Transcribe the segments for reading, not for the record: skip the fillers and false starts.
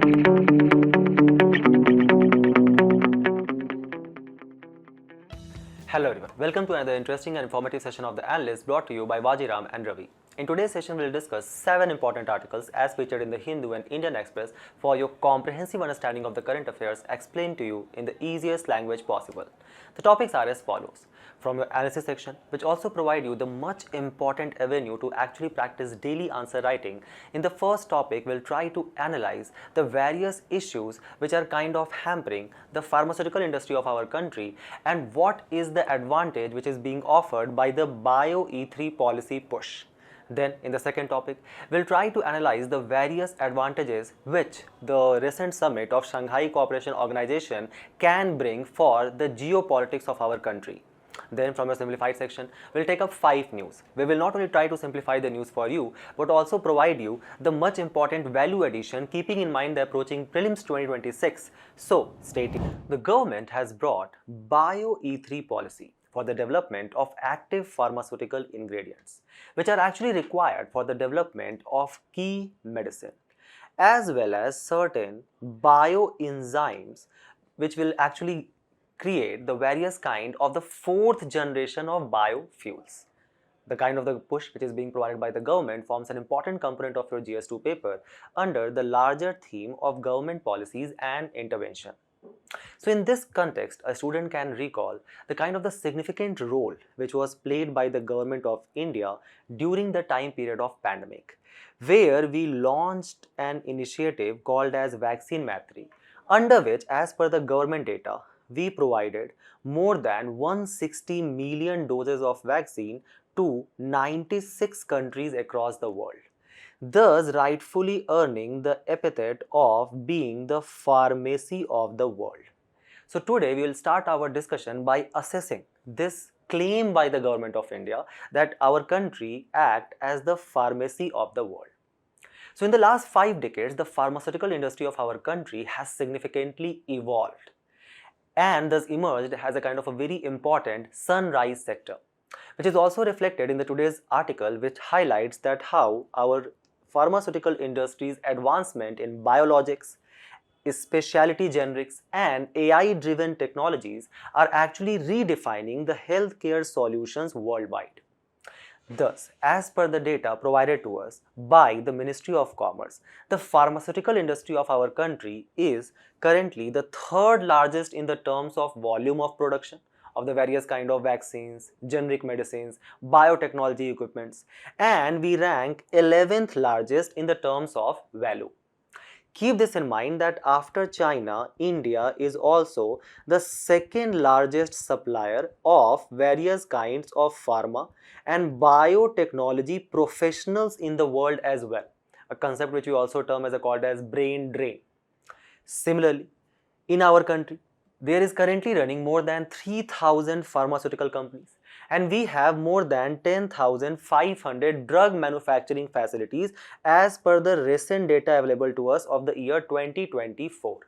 Hello everyone, welcome to another interesting and informative session of the Analyst brought to you by Vajiram and Ravi. In today's session, we will discuss 7 important articles as featured in the Hindu and Indian Express for your comprehensive understanding of the current affairs explained to you in the easiest language possible. The topics are as follows. From your analysis section, which also provide you the much important avenue to actually practice daily answer writing, in the first topic we'll try to analyze the various issues which are kind of hampering the pharmaceutical industry of our country and what is the advantage which is being offered by the Bio E3 policy push. Then in the second topic, we'll try to analyze the various advantages which the recent summit of Shanghai Cooperation Organization can bring for the geopolitics of our country. Then from your simplified section, we'll take up 5 news. We will not only try to simplify the news for you, but also provide you the much important value addition keeping in mind the approaching Prelims 2026. So stay tuned. The government has brought Bio E3 policy for the development of active pharmaceutical ingredients, which are actually required for the development of key medicine, as well as certain bioenzymes, which will actually create the various kind of the 4th generation of biofuels. The kind of the push which is being provided by the government forms an important component of your GS2 paper under the larger theme of government policies and intervention. So in this context, a student can recall the kind of the significant role which was played by the government of India during the time period of pandemic, where we launched an initiative called as Vaccine Map 3, under which, as per the government data, we provided more than 160 million doses of vaccine to 96 countries across the world, thus rightfully earning the epithet of being the pharmacy of the world. So today we will start our discussion by assessing this claim by the government of India that our country act as the pharmacy of the world. So in the last 5 decades, the pharmaceutical industry of our country has significantly evolved and thus emerged as a kind of a very important sunrise sector, which is also reflected in the today's article, which highlights that how our pharmaceutical industry's advancement in biologics, specialty generics and AI-driven technologies are actually redefining the healthcare solutions worldwide. Thus, as per the data provided to us by the Ministry of Commerce, the pharmaceutical industry of our country is currently the 3rd largest in the terms of volume of production of the various kind of vaccines, generic medicines, biotechnology equipments, and we rank 11th largest in the terms of value. Keep this in mind that after China, India is also the 2nd largest supplier of various kinds of pharma and biotechnology professionals in the world as well, a concept which we also term as called as brain drain. Similarly, in our country, there is currently running more than 3,000 pharmaceutical companies, and we have more than 10,500 drug manufacturing facilities as per the recent data available to us of the year 2024.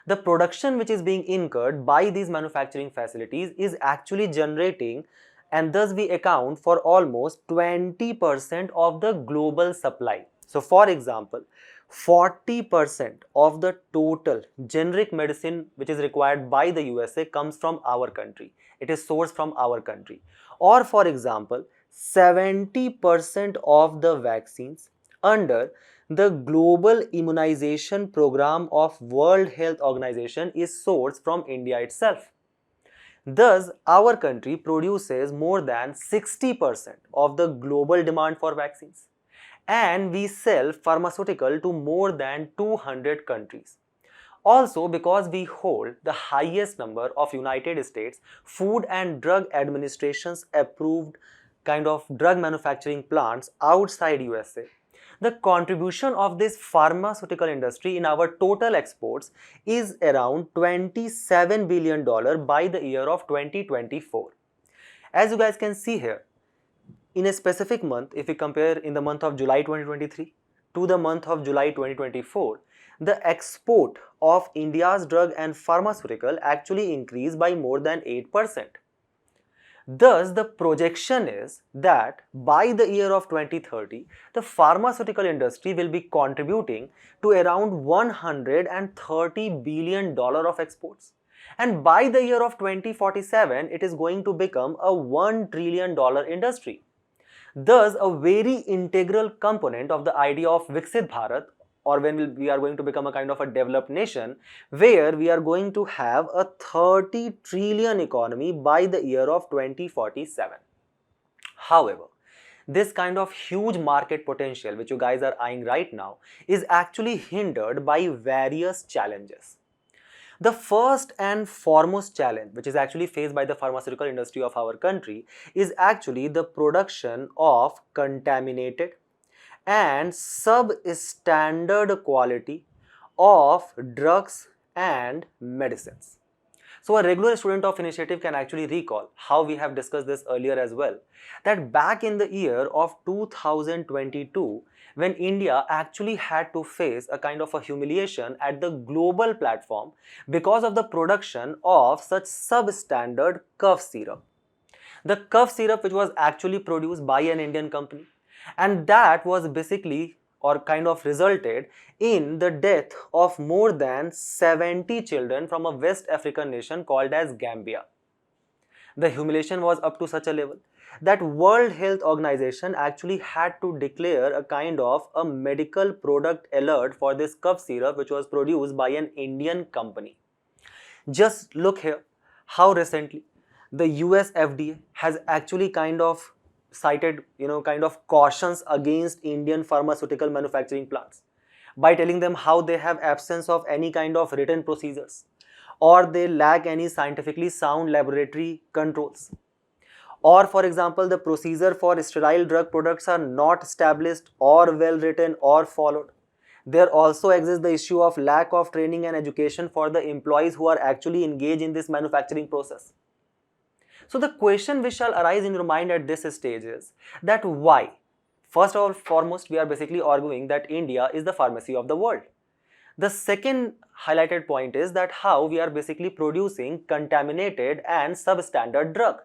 The production which is being incurred by these manufacturing facilities is actually generating, and thus we account for almost 20% of the global supply. So for example, 40% of the total generic medicine which is required by the USA comes from our country. It is sourced from our country. Or for example, 70% of the vaccines under the global immunization program of World Health Organization is sourced from India itself. Thus, our country produces more than 60% of the global demand for vaccines, and we sell pharmaceutical to more than 200 countries. Also, because we hold the highest number of United States Food and Drug Administration's approved kind of drug manufacturing plants outside USA, the contribution of this pharmaceutical industry in our total exports is around $27 billion by the year of 2024. As you guys can see here, in a specific month, if we compare in the month of July 2023 to the month of July 2024, the export of India's drug and pharmaceutical actually increased by more than 8%. Thus, the projection is that by the year of 2030, the pharmaceutical industry will be contributing to around $130 billion of exports. And by the year of 2047, it is going to become a $1 trillion industry. Thus, a very integral component of the idea of Viksit Bharat, or when we are going to become a kind of a developed nation, where we are going to have a 30 trillion economy by the year of 2047. However, this kind of huge market potential which you guys are eyeing right now is actually hindered by various challenges. The first and foremost challenge which is actually faced by the pharmaceutical industry of our country is actually the production of contaminated and substandard quality of drugs and medicines. So a regular student of initiative can actually recall how we have discussed this earlier as well, that back in the year of 2022, when India actually had to face a kind of a humiliation at the global platform because of the production of such substandard cough syrup. The cough syrup which was actually produced by an Indian company, and that was basically or kind of resulted in the death of more than 70 children from a West African nation called as Gambia. The humiliation was up to such a level that World Health Organization actually had to declare a kind of a medical product alert for this cough syrup which was produced by an Indian company. Just look here how recently the US FDA has actually kind of cited kind of cautions against Indian pharmaceutical manufacturing plants by telling them how they have absence of any kind of written procedures or they lack any scientifically sound laboratory controls, or for example the procedure for sterile drug products are not established or well written or followed. There also exists the issue of lack of training and education for the employees who are actually engaged in this manufacturing process. So the question which shall arise in your mind at this stage is that why? First of all, foremost, we are basically arguing that India is the pharmacy of the world. The second highlighted point is that how we are basically producing contaminated and substandard drug.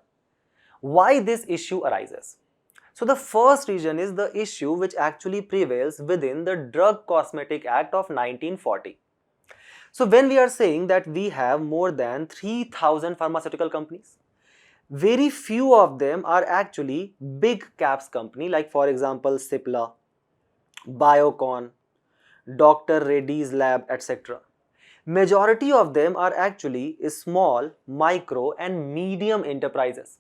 Why this issue arises? So the first reason is the issue which actually prevails within the Drug Cosmetic Act of 1940. So when we are saying that we have more than 3,000 pharmaceutical companies, very few of them are actually big caps company like for example Cipla, Biocon, Dr. Reddy's Lab, etc. Majority of them are actually small, micro and medium enterprises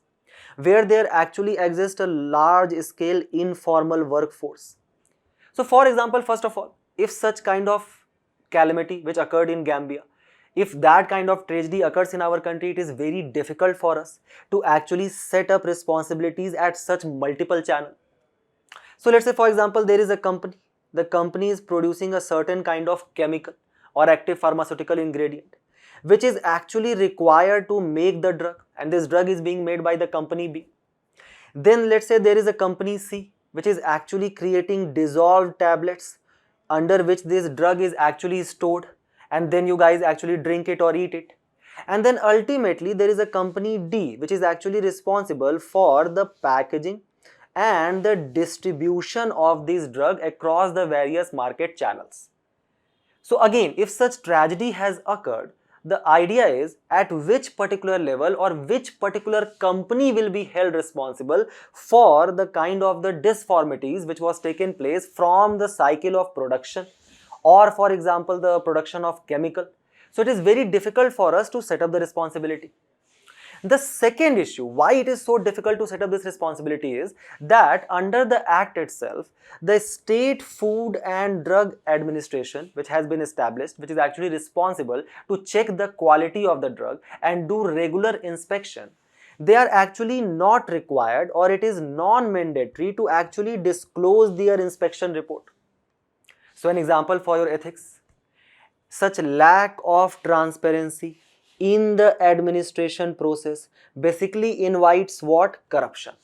where there actually exists a large scale informal workforce. So for example, first of all, if such kind of calamity which occurred in Gambia, if that kind of tragedy occurs in our country, it is very difficult for us to actually set up responsibilities at such multiple channels. So let's say for example, there is a company. The company is producing a certain kind of chemical or active pharmaceutical ingredient which is actually required to make the drug, and this drug is being made by the company B. Then let's say there is a company C which is actually creating dissolved tablets under which this drug is actually stored, and then you guys actually drink it or eat it. And then ultimately there is a company D which is actually responsible for the packaging and the distribution of this drug across the various market channels. So again, if such tragedy has occurred, the idea is at which particular level or which particular company will be held responsible for the kind of the disformities which was taken place from the cycle of production, or for example the production of chemical. So it is very difficult for us to set up the responsibility. The second issue why it is so difficult to set up this responsibility is that under the act itself, the State Food and Drug Administration which has been established, which is actually responsible to check the quality of the drug and do regular inspection, they are actually not required, or it is non-mandatory to actually disclose their inspection report. So an example for your ethics, such lack of transparency in the administration process basically invites what? Corruption.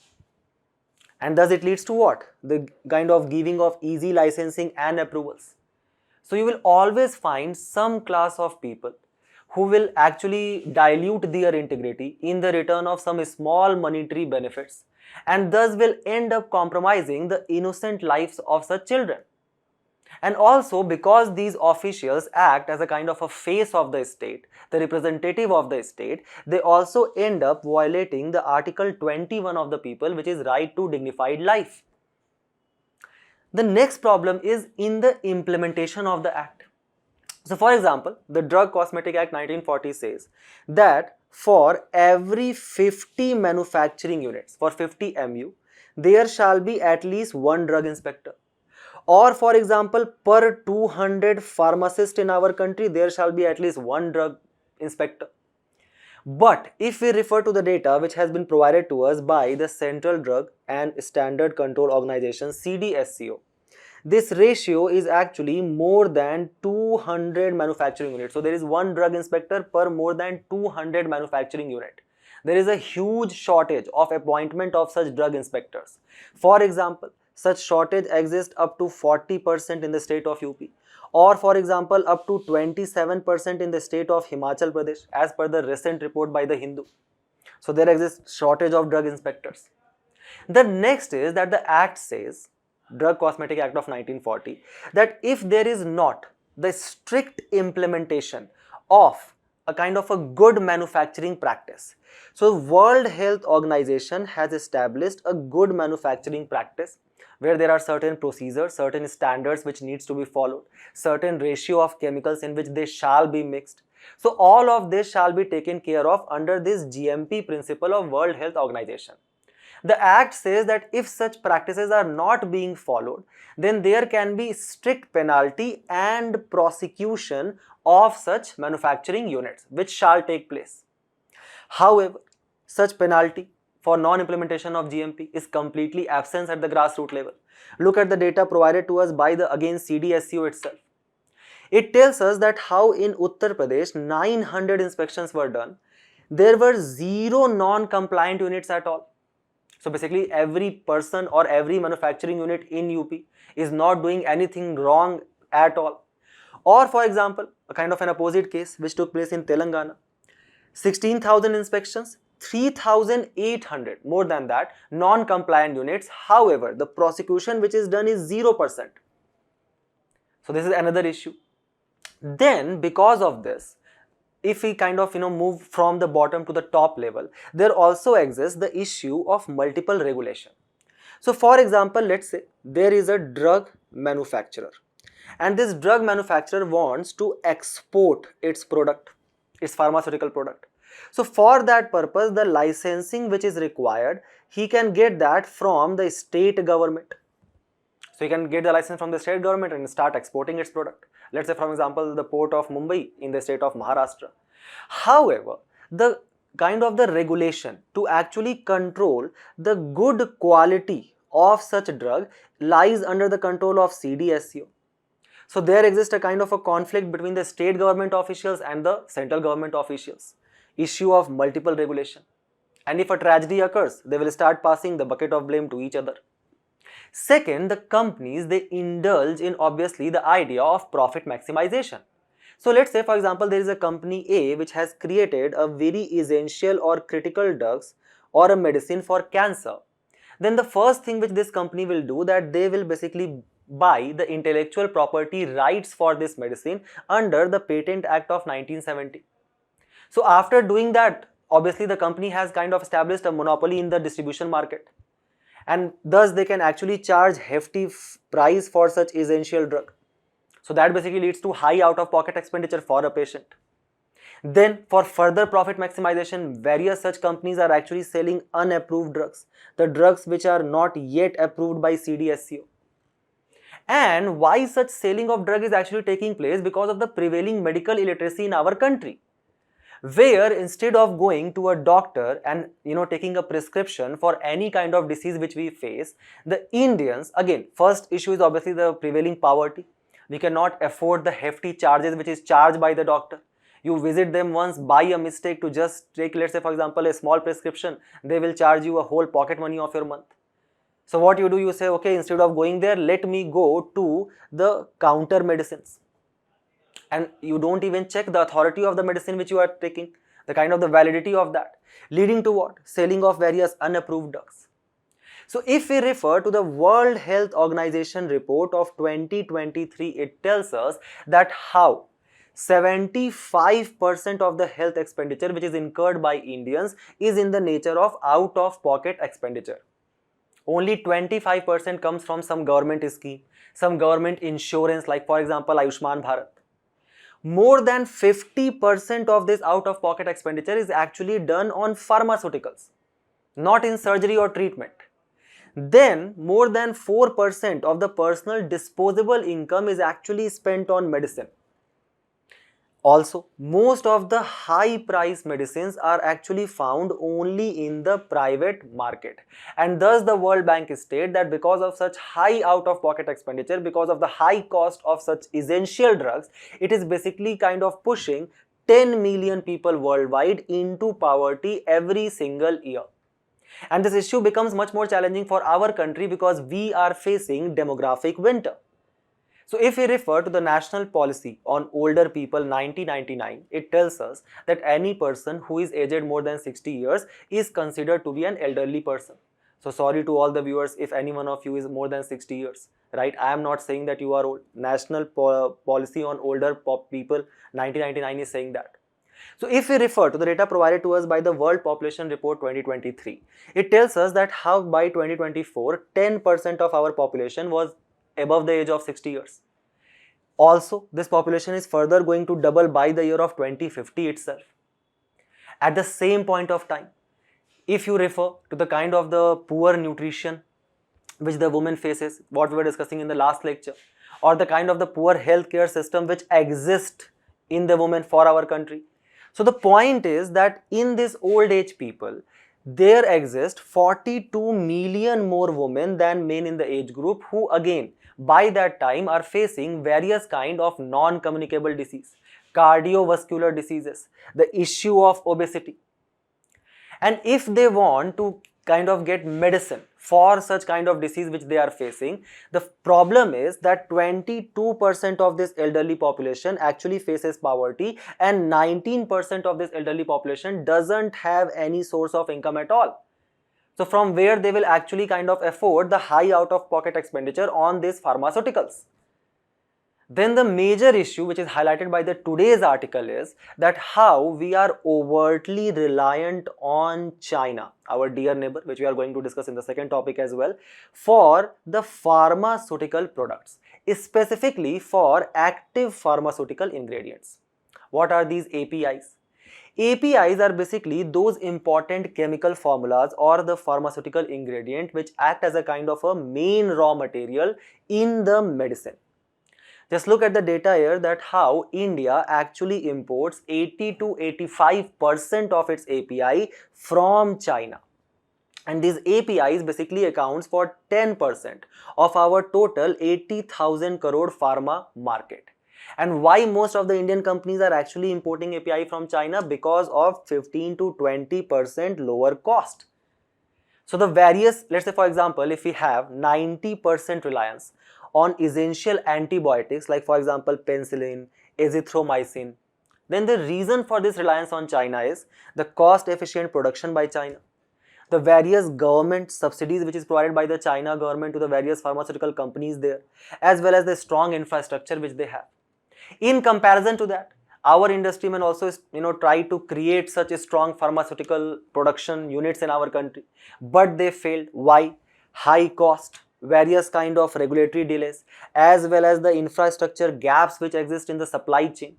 And thus it leads to what? The kind of giving of easy licensing and approvals. So you will always find some class of people who will actually dilute their integrity in the return of some small monetary benefits, and thus will end up compromising the innocent lives of such children. And also, because these officials act as a kind of a face of the state, the representative of the state, they also end up violating the Article 21 of the people, which is right to dignified life. The next problem is in the implementation of the act. So for example, the Drug Cosmetic Act 1940 says that for every 50 manufacturing units, for 50 MU, there shall be at least one drug inspector. Or for example, per 200 pharmacists in our country, there shall be at least one drug inspector. But if we refer to the data which has been provided to us by the Central Drug and Standard Control Organization, CDSCO, this ratio is actually more than 200 manufacturing units. So there is one drug inspector per more than 200 manufacturing unit. There is a huge shortage of appointment of such drug inspectors. For example, such shortage exists up to 40% in the state of UP, or for example up to 27% in the state of Himachal Pradesh, as per the recent report by the Hindu. So there exists shortage of drug inspectors. The next is that the act says, Drug Cosmetic Act of 1940, that if there is not the strict implementation of a kind of a good manufacturing practice. So World Health Organization has established a good manufacturing practice where there are certain procedures, certain standards which needs to be followed, certain ratio of chemicals in which they shall be mixed. So all of this shall be taken care of under this GMP principle of World Health Organization. The act says that if such practices are not being followed, then there can be strict penalty and prosecution of such manufacturing units which shall take place. However, such penalty for non-implementation of GMP is completely absent at the grassroots level. Look at the data provided to us by the again CDSCO itself. It tells us that how in Uttar Pradesh 900 inspections were done. There were 0 non-compliant units at all. So basically every person or every manufacturing unit in UP is not doing anything wrong at all. Or for example, a kind of an opposite case which took place in Telangana. 16,000 inspections, 3,800, more than that, non-compliant units. However, the prosecution which is done is 0%. So this is another issue. Then because of this, if we kind of move from the bottom to the top level, there also exists the issue of multiple regulation. So for example, let's say there is a drug manufacturer and this drug manufacturer wants to export its product, its pharmaceutical product. So for that purpose, the licensing which is required, he can get that from the state government. So he can get the license from the state government and start exporting its product. Let's say for example, the port of Mumbai in the state of Maharashtra. However, the kind of the regulation to actually control the good quality of such drug lies under the control of CDSCO. So there exists a kind of a conflict between the state government officials and the central government officials. Issue of multiple regulation. And if a tragedy occurs, they will start passing the bucket of blame to each other. Second, the companies, they indulge in obviously the idea of profit maximization. So let's say for example, there is a company A which has created a very essential or critical drugs or a medicine for cancer. Then the first thing which this company will do, that they will basically buy the intellectual property rights for this medicine under the Patent Act of 1970. So after doing that, obviously the company has kind of established a monopoly in the distribution market. And thus they can actually charge hefty price for such essential drug. So that basically leads to high out-of-pocket expenditure for a patient. Then for further profit maximization, various such companies are actually selling unapproved drugs, the drugs which are not yet approved by CDSCO. And why such selling of drug is actually taking place? Because of the prevailing medical illiteracy in our country, where instead of going to a doctor and taking a prescription for any kind of disease which we face, the Indians, again, first issue is obviously the prevailing poverty. We cannot afford the hefty charges which is charged by the doctor. You visit them once by a mistake to just take, let's say for example, a small prescription, they will charge you a whole pocket money of your month. So what you do, you say, okay, instead of going there, let me go to the counter medicines. and you don't even check the authority of the medicine which you are taking, the kind of the validity of that, leading to what? Selling of various unapproved drugs. So if we refer to the World Health Organization report of 2023, it tells us that how 75% of the health expenditure which is incurred by Indians is in the nature of out-of-pocket expenditure. Only 25% comes from some government scheme, some government insurance, like for example Ayushman Bharat. More than 50% of this out-of-pocket expenditure is actually done on pharmaceuticals, not in surgery or treatment. Then more than 4% of the personal disposable income is actually spent on medicine. Also, most of the high price medicines are actually found only in the private market, and thus the World Bank states that because of such high out of pocket expenditure, because of the high cost of such essential drugs, it is basically kind of pushing 10 million people worldwide into poverty every single year. And this issue becomes much more challenging for our country because we are facing demographic winter. So if we refer to the national policy on older people 1999, it tells us that any person who is aged more than 60 years is considered to be an elderly person. So sorry to all the viewers if any one of you is more than 60 years, right? I am not saying that you are old. National policy on older people 1999 is saying that. So if we refer to the data provided to us by the World Population Report 2023, it tells us that how by 2024, 10% of our population was above the age of 60 years. Also, this population is further going to double by the year of 2050 itself. At the same point of time, if you refer to the kind of the poor nutrition which the woman faces, what we were discussing in the last lecture, or the kind of the poor healthcare system which exists in the women for our country. So the point is that in this old age people, there exist 42 million more women than men in the age group who again by that time are facing various kind of non-communicable disease, cardiovascular diseases, the issue of obesity. And if they want to kind of get medicine for such kind of disease which they are facing, the problem is that 22% of this elderly population actually faces poverty and 19% of this elderly population doesn't have any source of income at all. So from where they will actually kind of afford the high out of pocket expenditure on these pharmaceuticals. Then the major issue which is highlighted by the today's article is that how we are overtly reliant on China, our dear neighbor, which we are going to discuss in the second topic as well, for the pharmaceutical products, specifically for active pharmaceutical ingredients. What are these APIs? APIs are basically those important chemical formulas or the pharmaceutical ingredient which act as a kind of a main raw material in the medicine. Just look at the data here that how India actually imports 80 to 85% of its API from China. And these APIs basically accounts for 10% of our total 80,000 crore pharma market. And why most of the Indian companies are actually importing API from China? Because of 15 to 20% lower cost. So the various, let's say for example, if we have 90% reliance on essential antibiotics like for example penicillin, azithromycin, then the reason for this reliance on China is the cost efficient production by China, the various government subsidies which is provided by the China government to the various pharmaceutical companies there, as well as the strong infrastructure which they have. In comparison to that, our industry may also try to create such a strong pharmaceutical production units in our country, but they failed. Why? High cost, various kind of regulatory delays, as well as the infrastructure gaps which exist in the supply chain.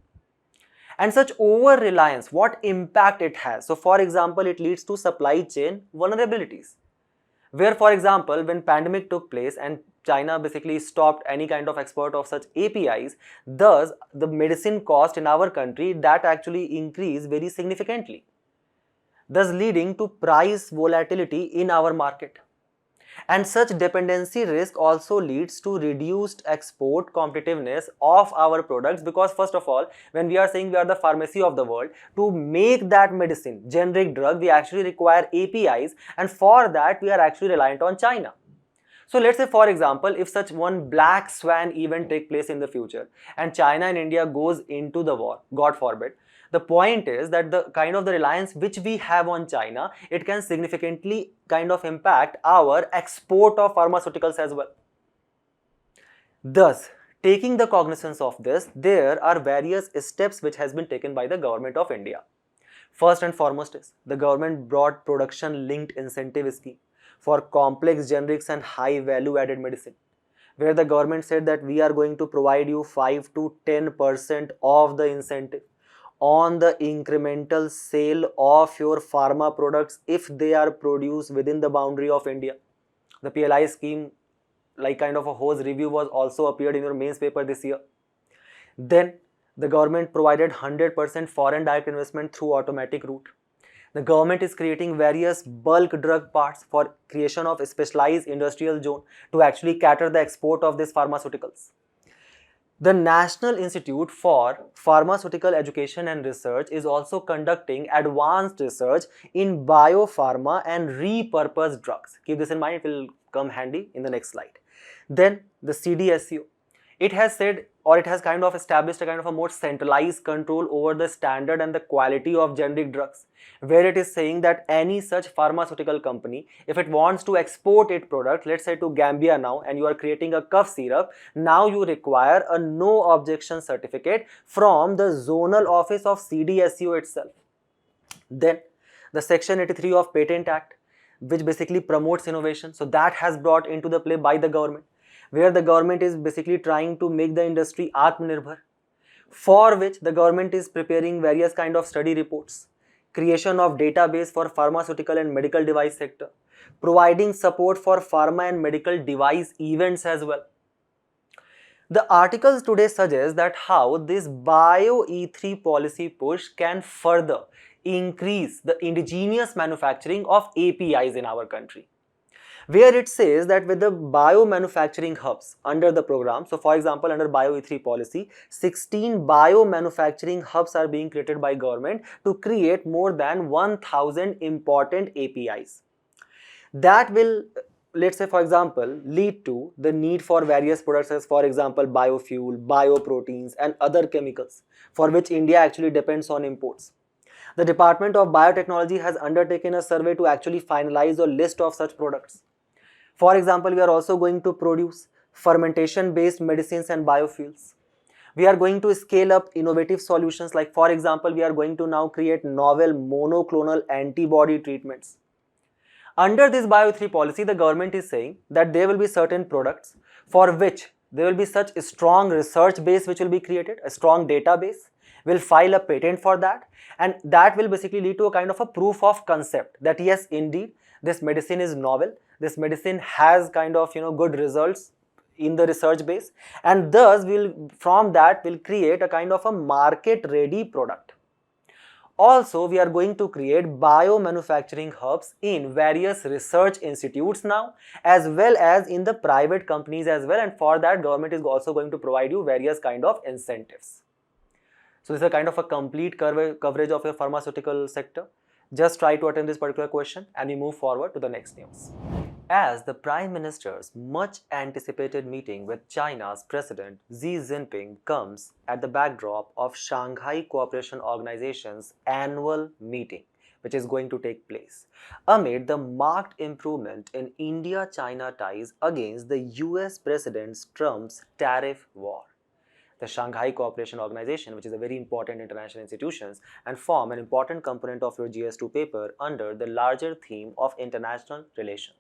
And such over reliance, what impact it has? So for example, it leads to supply chain vulnerabilities, where for example when pandemic took place and China basically stopped any kind of export of such APIs, thus the medicine cost in our country that actually increased very significantly, thus leading to price volatility in our market. And such dependency risk also leads to reduced export competitiveness of our products, because first of all, when we are saying we are the pharmacy of the world, to make that medicine, generic drug, we actually require APIs, and for that we are actually reliant on China. So let's say, for example, if such one black swan event take place in the future and China and India goes into the war, God forbid, the point is that the kind of the reliance which we have on China, it can significantly kind of impact our export of pharmaceuticals as well. Thus, taking the cognizance of this, there are various steps which has been taken by the government of India. First and foremost is the government brought production linked incentive scheme for complex generics and high value added medicine, where the government said that we are going to provide you 5 to 10% of the incentive on the incremental sale of your pharma products if they are produced within the boundary of India. The PLI scheme, like kind of a hose review, was also appeared in your mains paper this year. Then the government provided 100% foreign direct investment through automatic route. The government is creating various bulk drug parts for creation of a specialized industrial zone to actually cater the export of these pharmaceuticals. The National Institute for Pharmaceutical Education and Research is also conducting advanced research in biopharma and repurposed drugs. Keep this in mind, it will come handy in the next slide. Then the CDSCO, it has said, or it has kind of established a kind of a more centralized control over the standard and the quality of generic drugs, where it is saying that any such pharmaceutical company, if it wants to export its product, let's say to Gambia now, and you are creating a cough syrup, now you require a no objection certificate from the zonal office of CDSCO itself. Then the section 83 of Patent Act, which basically promotes innovation, so that has brought into the play by the government, where the government is basically trying to make the industry Atmanirbhar, for which the government is preparing various kind of study reports, creation of database for pharmaceutical and medical device sector, providing support for pharma and medical device events as well. The articles today suggest that how this Bio E3 policy push can further increase the indigenous manufacturing of APIs in our country, where it says that with the bio-manufacturing hubs under the program, so for example under Bio E3 policy, 16 bio-manufacturing hubs are being created by government to create more than 1000 important APIs. That will, let's say for example, lead to the need for various products as for example biofuel, bioproteins and other chemicals, for which India actually depends on imports. The Department of Biotechnology has undertaken a survey to actually finalize a list of such products. For example, we are also going to produce fermentation based medicines and biofuels. We are going to scale up innovative solutions, like for example, we are going to now create novel monoclonal antibody treatments. Under this Bio 3 policy, the government is saying that there will be certain products for which there will be such a strong research base which will be created, a strong database, will file a patent for that, and that will basically lead to a kind of a proof of concept that yes, indeed, this medicine is novel, this medicine has kind of good results in the research base, and thus from that will create a kind of a market ready product. Also, we are going to create bio-manufacturing hubs in various research institutes now, as well as in the private companies as well, and for that government is also going to provide you various kind of incentives. So this is a kind of a complete coverage of your pharmaceutical sector. Just try to attend this particular question and we move forward to the next news. As the Prime Minister's much anticipated meeting with China's President Xi Jinping comes at the backdrop of Shanghai Cooperation Organization's annual meeting, which is going to take place amid the marked improvement in India-China ties against the US President Trump's tariff war. The Shanghai Cooperation Organization, which is a very important international institution and form an important component of your GS2 paper under the larger theme of international relations.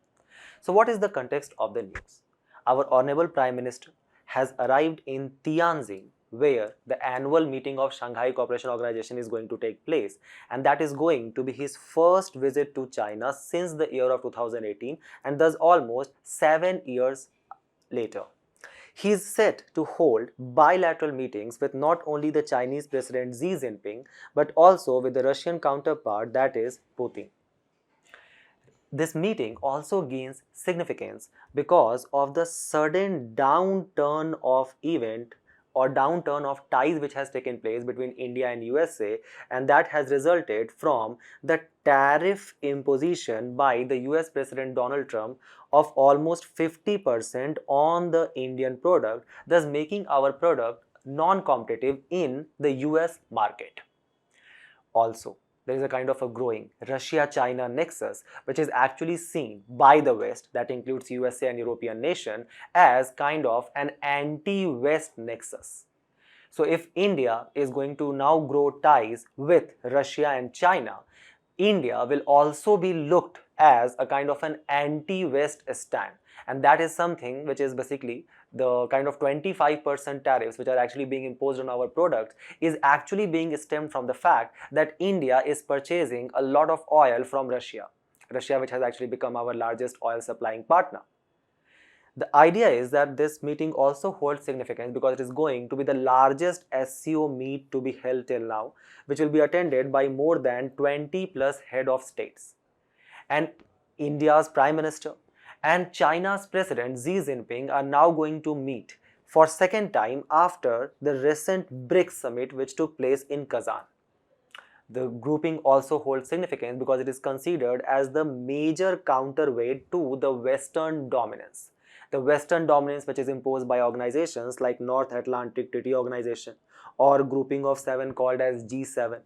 So what is the context of the news? Our Honorable Prime Minister has arrived in Tianjin, where the annual meeting of Shanghai Cooperation Organization is going to take place, and that is going to be his first visit to China since the year of 2018, and thus almost 7 years later. He is set to hold bilateral meetings with not only the Chinese President Xi Jinping, but also with the Russian counterpart, that is Putin. This meeting also gains significance because of the sudden downturn of event or downturn of ties which has taken place between India and USA, and that has resulted from the tariff imposition by the US President Donald Trump of almost 50% on the Indian product, thus making our product non-competitive in the US market. Also, there is a kind of a growing Russia-China nexus, which is actually seen by the West, that includes USA and European nation, as kind of an anti-West nexus. So if India is going to now grow ties with Russia and China, India will also be looked as a kind of an anti-West stand, and that is something which is basically the kind of 25% tariffs which are actually being imposed on our products is actually being stemmed from the fact that India is purchasing a lot of oil from Russia, which has actually become our largest oil supplying partner. The idea is that this meeting also holds significance because it is going to be the largest SCO meet to be held till now, which will be attended by more than 20 plus head of states. And India's Prime Minister and China's President Xi Jinping are now going to meet for second time after the recent BRICS summit which took place in Kazan. The grouping also holds significance because it is considered as the major counterweight to the Western dominance. The Western dominance which is imposed by organizations like North Atlantic Treaty Organization or grouping of 7 called as G7,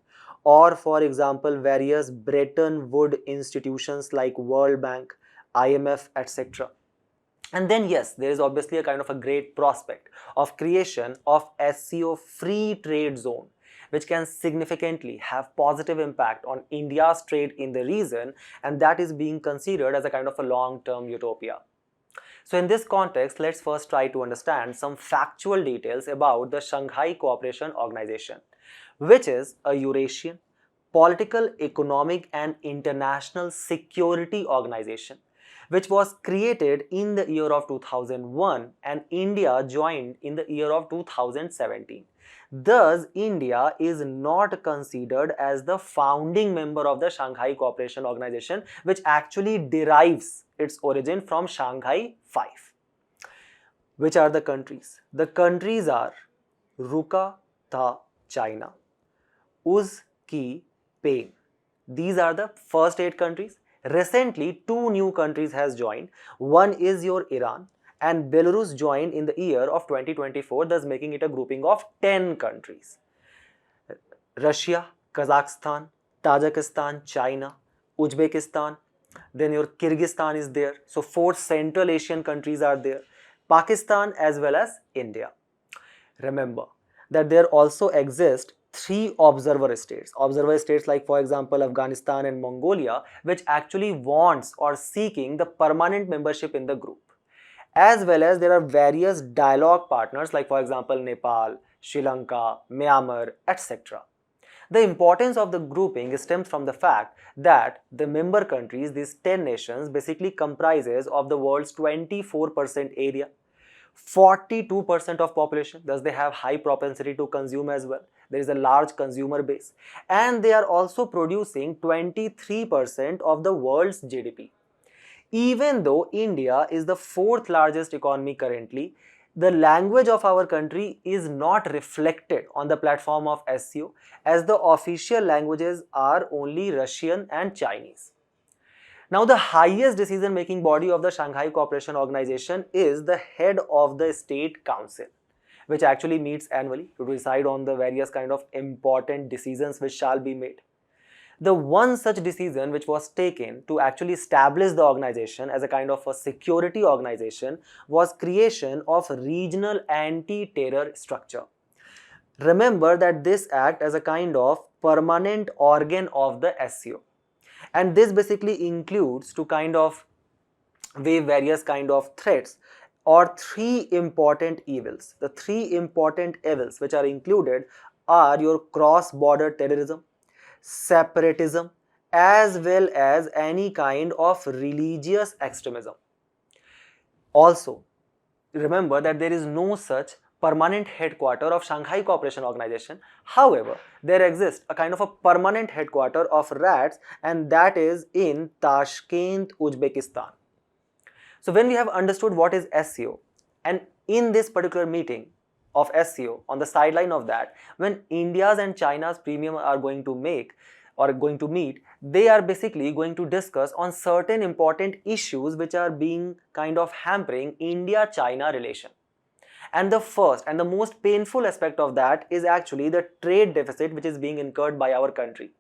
or for example various Bretton Woods institutions like World Bank, IMF, etc. And then yes, there is obviously a kind of a great prospect of creation of SCO free trade zone, which can significantly have positive impact on India's trade in the region, and that is being considered as a kind of a long-term utopia. So in this context, let's first try to understand some factual details about the Shanghai Cooperation Organization, which is a Eurasian political, economic and international security organization, which was created in the year of 2001 and India joined in the year of 2017. Thus, India is not considered as the founding member of the Shanghai Cooperation Organization, which actually derives its origin from Shanghai 5. Which are the countries? The countries are Ruka, Tha, China, Uz, Ki, Pain. These are the first 8 countries. Recently, 2 new countries has joined. One is your Iran, and Belarus joined in the year of 2024, thus making it a grouping of 10 countries. Russia, Kazakhstan, Tajikistan, China, Uzbekistan, then your Kyrgyzstan is there. So 4 Central Asian countries are there. Pakistan as well as India. Remember that there also exist 3 observer states like for example Afghanistan and Mongolia, which actually wants or seeking the permanent membership in the group. As well as there are various dialogue partners like for example Nepal, Sri Lanka, Myanmar, etc. The importance of the grouping stems from the fact that the member countries, these 10 nations, basically comprises of the world's 24% area, 42% of population, thus they have high propensity to consume as well. There is a large consumer base, and they are also producing 23% of the world's GDP. Even though India is the 4th largest economy currently, the language of our country is not reflected on the platform of SCO, as the official languages are only Russian and Chinese. Now, the highest decision-making body of the Shanghai Cooperation Organization is the head of the State Council, which actually meets annually to decide on the various kind of important decisions which shall be made. The one such decision which was taken to actually establish the organization as a kind of a security organization was creation of regional anti-terror structure. Remember that this act as a kind of permanent organ of the SCO, and this basically includes to kind of weigh various kind of threats or 3 important evils. The 3 important evils which are included are your cross-border terrorism, separatism, as well as any kind of religious extremism. Also, remember that there is no such permanent headquarter of Shanghai Cooperation Organization. However, there exists a kind of a permanent headquarter of RATS, and that is in Tashkent, Uzbekistan. So when we have understood what is SCO, and in this particular meeting, of SCO, on the sideline of that, when India's and China's premium are going to meet, they are basically going to discuss on certain important issues which are being kind of hampering India-China relation. And the first and the most painful aspect of that is actually the trade deficit which is being incurred by our country.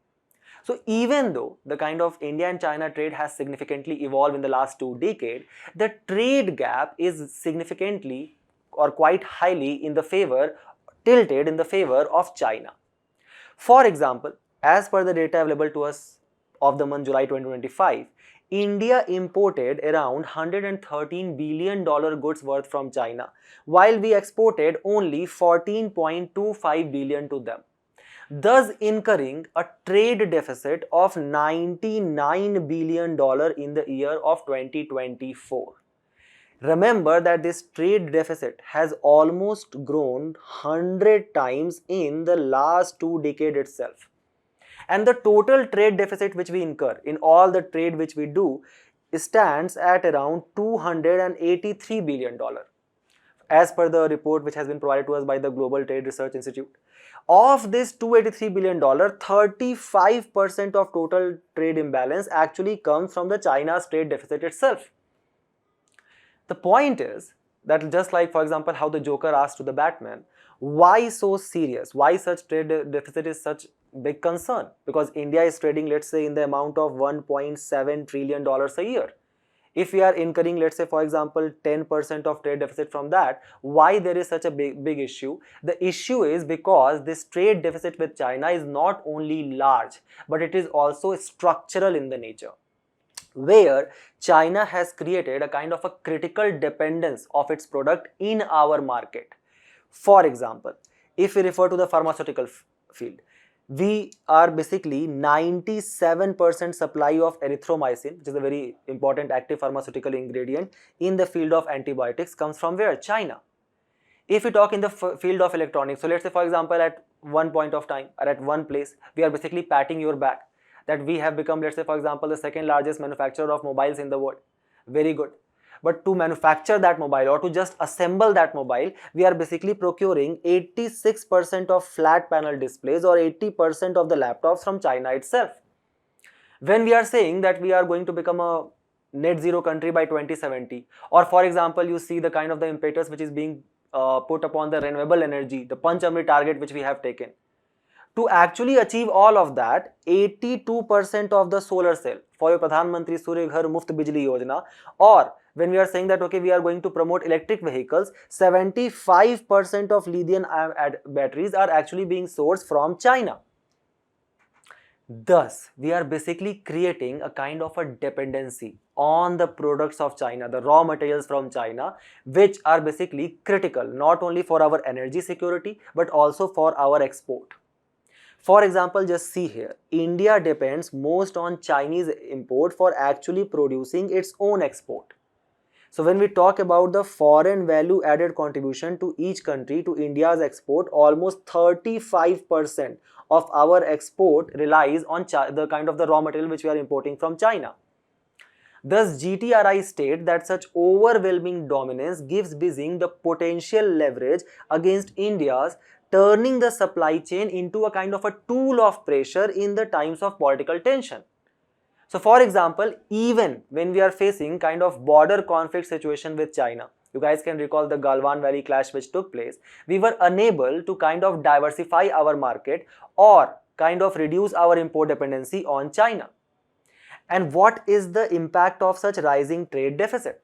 So even though the kind of India and China trade has significantly evolved in the last 2 decades, the trade gap is significantly or quite highly tilted in the favor of China. For example, as per the data available to us of the month July 2025, India imported around $113 billion goods worth from China, while we exported only $14.25 billion to them, thus incurring a trade deficit of $99 billion in the year of 2024. Remember that this trade deficit has almost grown 100 times in the last 2 decades itself. And the total trade deficit which we incur in all the trade which we do stands at around $283 billion, as per the report which has been provided to us by the Global Trade Research Institute. Of this $283 billion, 35% of total trade imbalance actually comes from the China's trade deficit itself. The point is that just like, for example, how the Joker asked to the Batman, why so serious? Why such trade deficit is such big concern? Because India is trading, let's say, in the amount of $1.7 trillion a year. If we are incurring, let's say, for example, 10% of trade deficit from that, why there is such a big issue? The issue is because this trade deficit with China is not only large, but it is also structural in the nature, where China has created a kind of a critical dependence of its product in our market. For example, if we refer to the pharmaceutical field, we are basically 97% supply of erythromycin, which is a very important active pharmaceutical ingredient in the field of antibiotics, comes from where? China. If we talk in the field of electronics, so let's say, for example, at one point of time or at one place, we are basically patting your back that we have become, let's say, for example, the second largest manufacturer of mobiles in the world. Very good. But to manufacture that mobile or to just assemble that mobile, we are basically procuring 86% of flat panel displays or 80% of the laptops from China itself. When we are saying that we are going to become a net zero country by 2070, or for example, you see the kind of the impetus which is being put upon the renewable energy, the Panchamri target which we have taken. To actually achieve all of that, 82% of the solar cell for your Pradhan Mantri Surya Ghar Muft Bijli Yojana, or when we are saying that okay, we are going to promote electric vehicles, 75% of lithium batteries are actually being sourced from China. Thus, we are basically creating a kind of a dependency on the products of China, the raw materials from China, which are basically critical not only for our energy security but also for our export. For example, just see here, India depends most on Chinese import for actually producing its own export. So when we talk about the foreign value added contribution to each country to India's export, almost 35% of our export relies on the kind of the raw material which we are importing from China. Thus, GTRI states that such overwhelming dominance gives Beijing the potential leverage against India's, turning the supply chain into a kind of a tool of pressure in the times of political tension. So for example, even when we are facing kind of border conflict situation with China, you guys can recall the Galwan Valley clash which took place, we were unable to kind of diversify our market or kind of reduce our import dependency on China. And what is the impact of such rising trade deficit?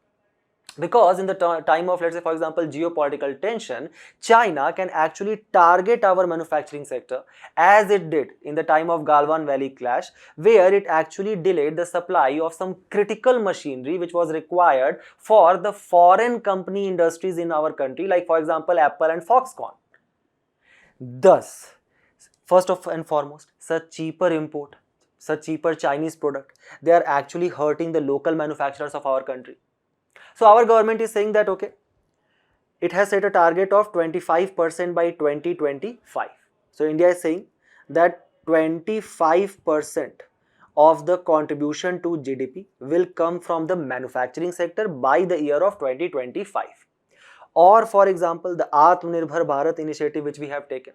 Because in the time of, let's say, for example, geopolitical tension, China can actually target our manufacturing sector as it did in the time of Galwan Valley clash, where it actually delayed the supply of some critical machinery which was required for the foreign company industries in our country, like for example, Apple and Foxconn. Thus, first and foremost, such cheaper Chinese product, they are actually hurting the local manufacturers of our country. So our government is saying that okay, it has set a target of 25% by 2025. So India is saying that 25% of the contribution to GDP will come from the manufacturing sector by the year of 2025. or for example the Atmanirbhar Bharat initiative which we have taken,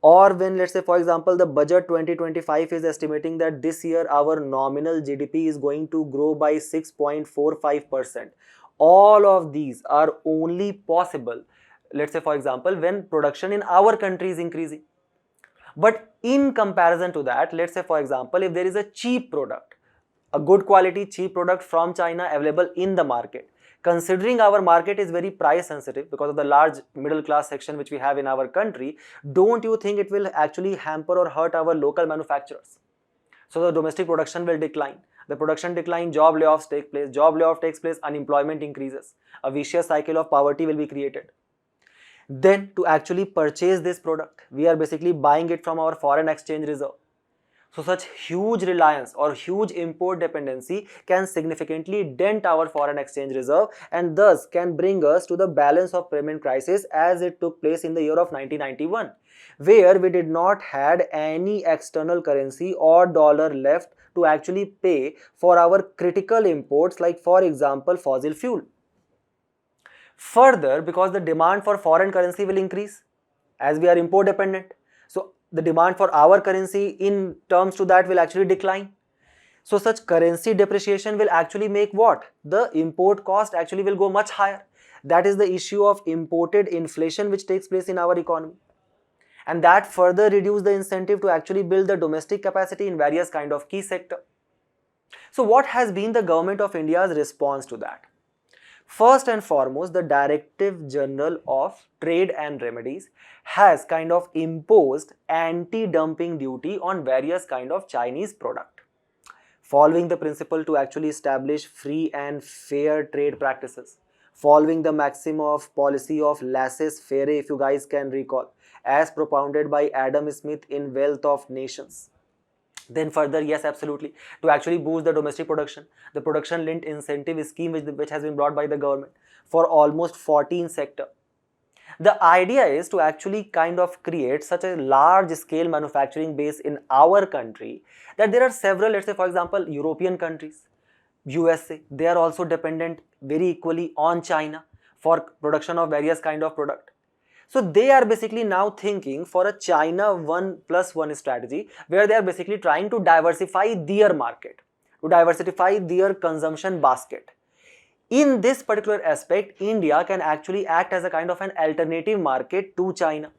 or when let's say for example the budget 2025 is estimating that this year our nominal GDP is going to grow by 6.45%. All of these are only possible, let's say for example, when production in our country is increasing. But in comparison to that, let's say for example, if there is a cheap product, a good quality cheap product from China available in the market, considering our market is very price sensitive because of the large middle class section which we have in our country, don't you think it will actually hamper or hurt our local manufacturers? So the domestic production will decline. The production decline, job layoffs take place. Job layoff takes place, unemployment increases. A vicious cycle of poverty will be created. Then to actually purchase this product, we are basically buying it from our foreign exchange reserve. So such huge reliance or huge import dependency can significantly dent our foreign exchange reserve and thus can bring us to the balance of payment crisis as it took place in the year of 1991, where we did not had any external currency or dollar left to actually pay for our critical imports, like for example fossil fuel. Further, because the demand for foreign currency will increase as we are import dependent, so the demand for our currency in terms to that will actually decline. So such currency depreciation will actually make what? The import cost actually will go much higher. That is the issue of imported inflation which takes place in our economy. And that further reduce the incentive to actually build the domestic capacity in various kind of key sector. So what has been the government of India's response to that? First and foremost, the Directive General of Trade and Remedies has kind of imposed anti-dumping duty on various kind of Chinese product, following the principle to actually establish free and fair trade practices, following the maxim of policy of laissez-faire, if you guys can recall, as propounded by Adam Smith in Wealth of Nations. Then further, yes, absolutely, to actually boost the domestic production, the production linked incentive scheme which has been brought by the government for almost 14 sector. The idea is to actually kind of create such a large scale manufacturing base in our country that there are several, let's say for example, European countries, USA, they are also dependent very equally on China for production of various kind of product. So they are basically now thinking for a China 1+1 strategy, where they are basically trying to diversify their market, to diversify their consumption basket. In this particular aspect, India can actually act as a kind of an alternative market to China.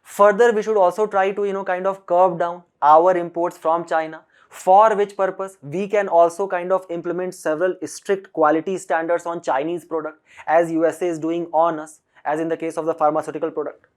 Further, we should also try to kind of curb down our imports from China, for which purpose we can also kind of implement several strict quality standards on Chinese product, as USA is doing on us, as in the case of the pharmaceutical product.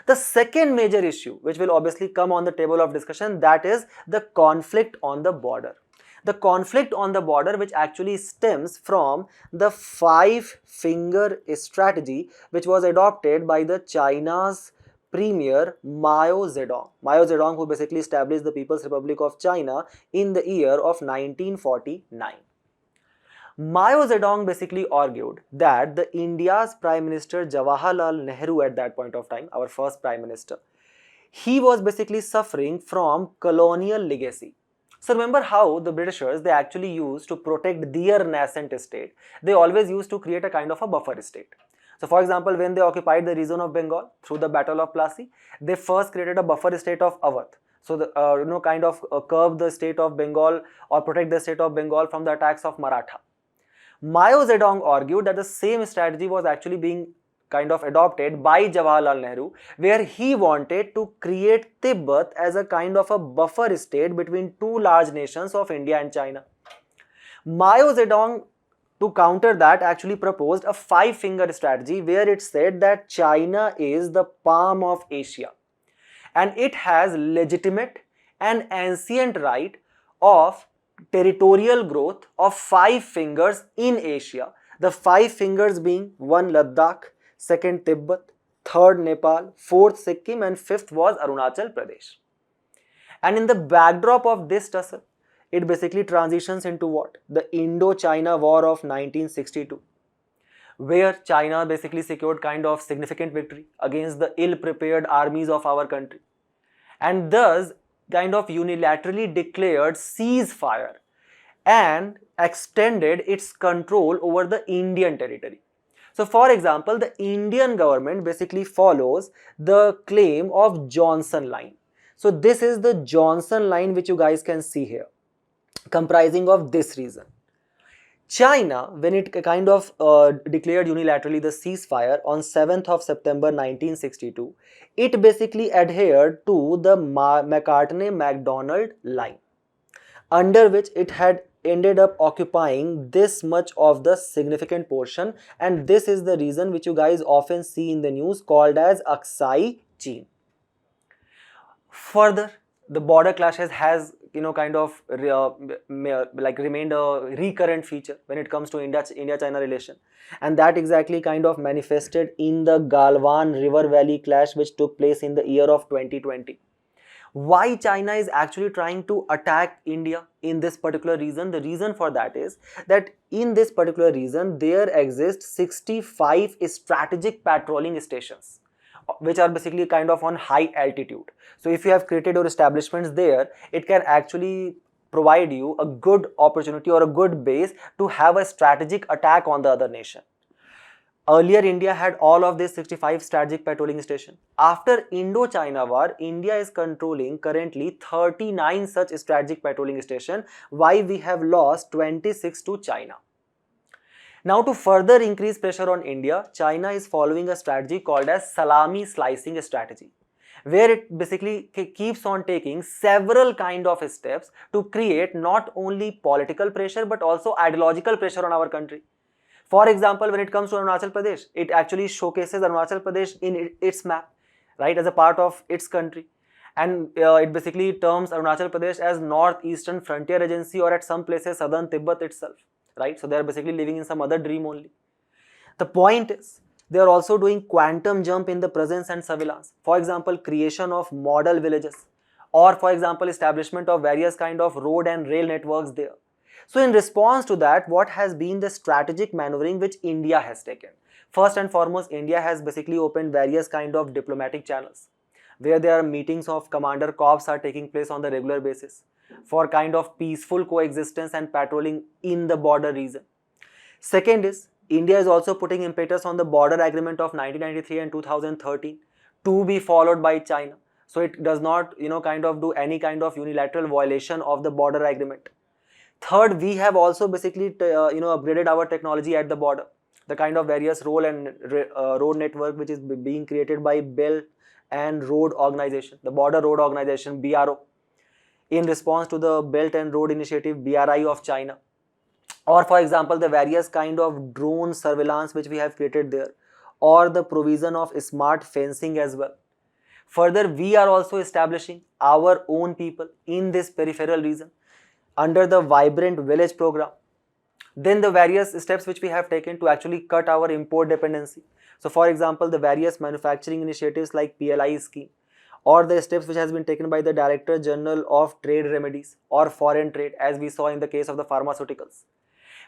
The second major issue which will obviously come on the table of discussion, that is the conflict on the border. The conflict on the border which actually stems from the 5-finger strategy which was adopted by the China's premier Mao Zedong. Mao Zedong, who basically established the People's Republic of China in the year of 1949. Mao Zedong basically argued that the India's Prime Minister Jawaharlal Nehru at that point of time, our first Prime Minister, he was basically suffering from colonial legacy. So remember how the Britishers, they actually used to protect their nascent state. They always used to create a kind of a buffer state. So for example, when they occupied the region of Bengal through the Battle of Plassey, they first created a buffer state of Awadh. So the kind of curb the state of Bengal or protect the state of Bengal from the attacks of Maratha. Mao Zedong argued that the same strategy was actually being kind of adopted by Jawaharlal Nehru, where he wanted to create Tibet as a kind of a buffer state between two large nations of India and China. Mao Zedong, to counter that, actually proposed a 5-finger strategy where it said that China is the palm of Asia and it has legitimate and ancient right of territorial growth of 5 fingers in Asia. The 5 fingers being 1 Ladakh, 2nd Tibet, 3rd Nepal, 4th Sikkim and 5th was Arunachal Pradesh. And in the backdrop of this tussle, it basically transitions into what? The Indo-China War of 1962, where China basically secured kind of significant victory against the ill-prepared armies of our country, and thus kind of unilaterally declared ceasefire and extended its control over the Indian territory. So for example, the Indian government basically follows the claim of Johnson line. So this is the Johnson line which you guys can see here, comprising of this region. China, when it kind of declared unilaterally the ceasefire on 7th of September 1962, it basically adhered to the McCartney-MacDonald line, under which it had ended up occupying this much of the significant portion, and this is the reason which you guys often see in the news called as Aksai Chin. Further, the border clashes has kind of remained a recurrent feature when it comes to India-China relation, and that exactly kind of manifested in the Galwan River Valley clash which took place in the year of 2020. Why China is actually trying to attack India in this particular region? The reason for that is that in this particular region there exist 65 strategic patrolling stations which are basically kind of on high altitude. So if you have created your establishments there, it can actually provide you a good opportunity or a good base to have a strategic attack on the other nation. Earlier, India had all of these 65 strategic patrolling stations. After Indo-China war, India is controlling currently 39 such strategic patrolling stations. Why we have lost 26 to China. Now, to further increase pressure on India, China is following a strategy called as salami slicing strategy, where it basically keeps on taking several kind of steps to create not only political pressure but also ideological pressure on our country. For example, when it comes to Arunachal Pradesh, it actually showcases Arunachal Pradesh in its map, right, as a part of its country. And it basically terms Arunachal Pradesh as Northeastern Frontier Agency, or at some places Southern Tibet itself, right? So they are basically living in some other dream only. The point is, they are also doing quantum jump in the presence and surveillance. For example, creation of model villages, or for example, establishment of various kind of road and rail networks there. So in response to that, what has been the strategic maneuvering which India has taken? First and foremost, India has basically opened various kind of diplomatic channels, where there are meetings of commander corps are taking place on the regular basis for kind of peaceful coexistence and patrolling in the border region. Second is, India is also putting impetus on the border agreement of 1993 and 2013 to be followed by China. So it does not, kind of do any kind of unilateral violation of the border agreement. Third, we have also basically, upgraded our technology at the border. The kind of various road network which is being created by Belt and Road Organization, the Border Road Organization, BRO, in response to the Belt and Road Initiative, BRI of China. Or for example, the various kind of drone surveillance which we have created there, or the provision of smart fencing as well. Further, we are also establishing our own people in this peripheral region under the Vibrant Village program. Then the various steps which we have taken to actually cut our import dependency. So for example, the various manufacturing initiatives like PLI scheme, or the steps which has been taken by the Director General of Trade Remedies or Foreign Trade, as we saw in the case of the pharmaceuticals.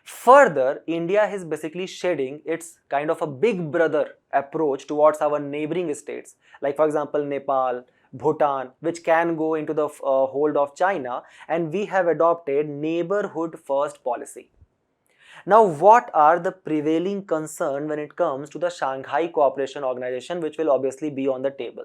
Further, India is basically shedding its kind of a big brother approach towards our neighboring states, like for example Nepal, Bhutan, which can go into the hold of China, and we have adopted neighborhood first policy. Now, what are the prevailing concerns when it comes to the Shanghai Cooperation Organization, which will obviously be on the table?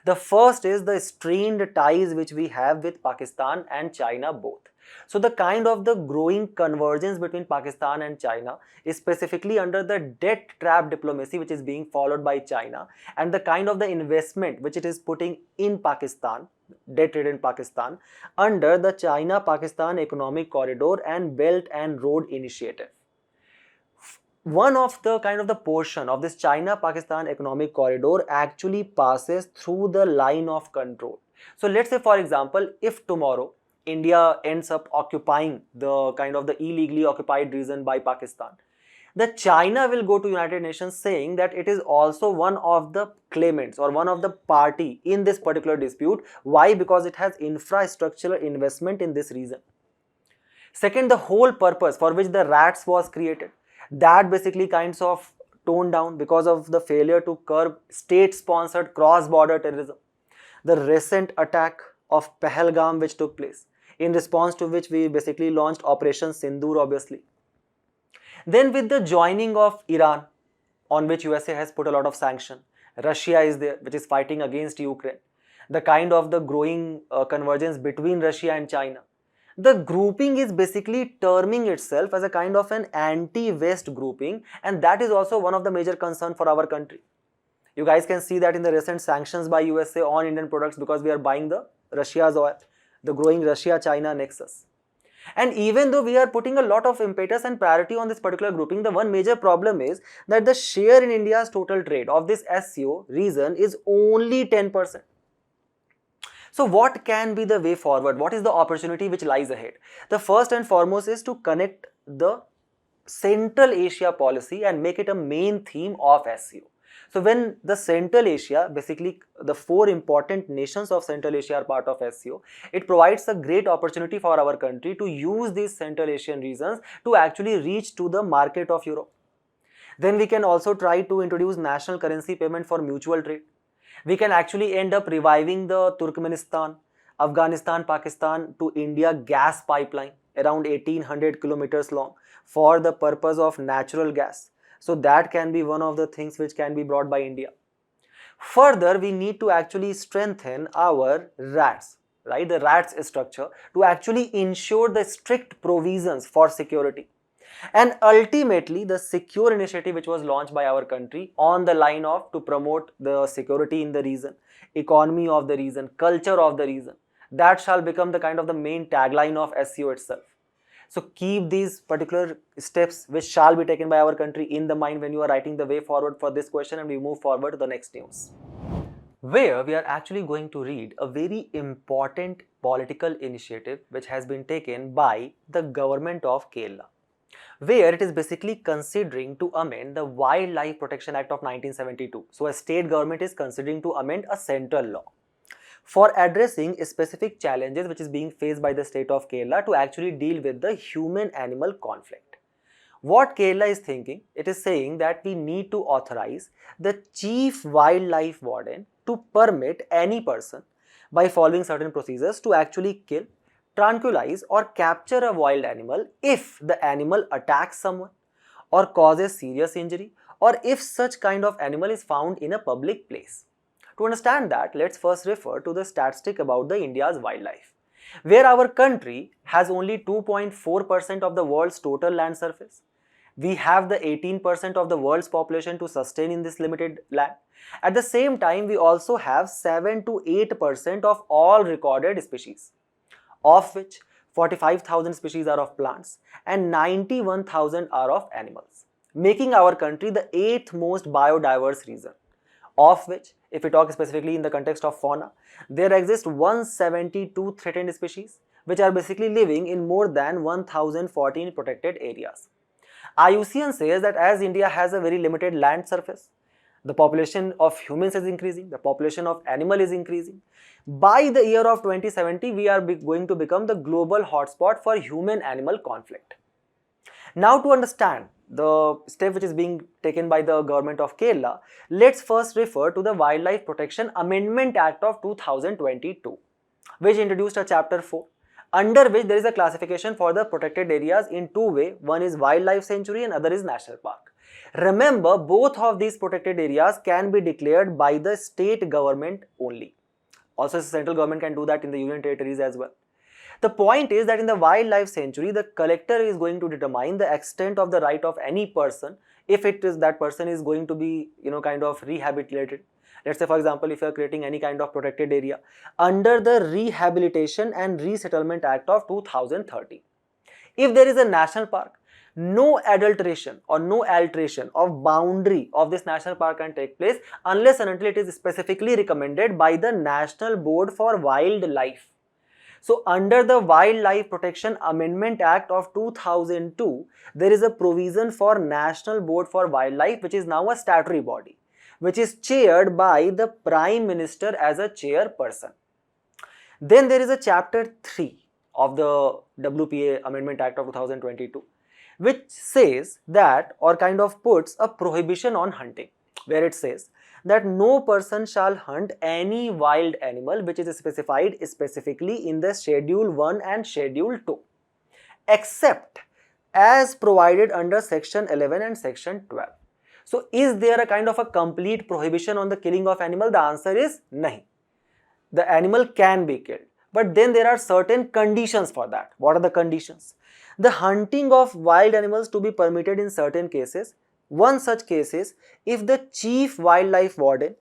The first is the strained ties which we have with Pakistan and China both. So the kind of the growing convergence between Pakistan and China is specifically under the debt trap diplomacy which is being followed by China, and the kind of the investment which it is putting in Pakistan, debt trade in Pakistan, under the China-Pakistan Economic Corridor and Belt and Road Initiative. One of the kind of the portion of this China-Pakistan Economic Corridor actually passes through the line of control. So let's say for example, if tomorrow India ends up occupying the kind of the illegally occupied region by Pakistan, the China will go to United Nations saying that it is also one of the claimants or one of the party in this particular dispute. Why? Because it has infrastructural investment in this region. Second, the whole purpose for which the RATS was created, that basically kinds of toned down because of the failure to curb state-sponsored cross-border terrorism. The recent attack of Pahalgam which took place, in response to which we basically launched Operation Sindoor obviously. Then with the joining of Iran on which USA has put a lot of sanction. Russia is there, which is fighting against Ukraine. The kind of the growing convergence between Russia and China. The grouping is basically terming itself as a kind of an anti-West grouping, and that is also one of the major concerns for our country. You guys can see that in the recent sanctions by USA on Indian products because we are buying the Russia's oil, the growing Russia-China nexus. And even though we are putting a lot of impetus and priority on this particular grouping, the one major problem is that the share in India's total trade of this SCO region is only 10%. So what can be the way forward? What is the opportunity which lies ahead? The first and foremost is to connect the Central Asia policy and make it a main theme of SCO. So when the Central Asia, basically the 4 important nations of Central Asia are part of SCO, it provides a great opportunity for our country to use these Central Asian regions to actually reach to the market of Europe. Then we can also try to introduce national currency payment for mutual trade. We can actually end up reviving the Turkmenistan, Afghanistan, Pakistan to India gas pipeline around 1800 kilometers long for the purpose of natural gas. So that can be one of the things which can be brought by India. Further, we need to actually strengthen our RATS, right? The RATS structure to actually ensure the strict provisions for security. And ultimately, the secure initiative which was launched by our country on the line of to promote the security in the region, economy of the region, culture of the region, that shall become the kind of the main tagline of SCO itself. So keep these particular steps which shall be taken by our country in the mind when you are writing the way forward for this question, and we move forward to the next news, where we are actually going to read a very important political initiative which has been taken by the government of Kerala, where it is basically considering to amend the Wildlife Protection Act of 1972. So a state government is considering to amend a central law for addressing specific challenges which is being faced by the state of Kerala to actually deal with the human-animal conflict. What Kerala is thinking, it is saying that we need to authorize the chief wildlife warden to permit any person by following certain procedures to actually kill, tranquilize or capture a wild animal if the animal attacks someone or causes serious injury, or if such kind of animal is found in a public place. To understand that, let's first refer to the statistic about the India's wildlife, where our country has only 2.4% of the world's total land surface. We have the 18% of the world's population to sustain in this limited land. At the same time, we also have 7 to 8% of all recorded species, of which 45,000 species are of plants and 91,000 are of animals, making our country the 8th most biodiverse region, of which, if we talk specifically in the context of fauna, there exist 172 threatened species which are basically living in more than 1014 protected areas. IUCN says that as India has a very limited land surface, the population of humans is increasing, the population of animal is increasing. By the year of 2070, we are going to become the global hotspot for human-animal conflict. Now to understand the step which is being taken by the government of Kerala, let's first refer to the Wildlife Protection Amendment Act of 2022, which introduced a chapter 4, under which there is a classification for the protected areas in two ways. One is wildlife sanctuary and other is national park. Remember, both of these protected areas can be declared by the state government only. Also, the central government can do that in the union territories as well. The point is that in the wildlife sanctuary, the collector is going to determine the extent of the right of any person if it is that person is going to be, kind of rehabilitated. Let's say, for example, if you are creating any kind of protected area under the Rehabilitation and Resettlement Act of 2013. If there is a national park, no adulteration or no alteration of boundary of this national park can take place unless and until it is specifically recommended by the National Board for Wildlife. So under the Wildlife Protection Amendment Act of 2002, there is a provision for National Board for Wildlife, which is now a statutory body, which is chaired by the Prime Minister as a chairperson. Then there is a chapter 3 of the WPA Amendment Act of 2022, which says that, or kind of puts a prohibition on hunting, where it says that no person shall hunt any wild animal which is specified specifically in the Schedule 1 and Schedule 2, except as provided under Section 11 and Section 12. So is there a kind of a complete prohibition on the killing of animal? The answer is nahi. The animal can be killed, but then there are certain conditions for that. What are the conditions? The hunting of wild animals to be permitted in certain cases. One such case is if the chief wildlife warden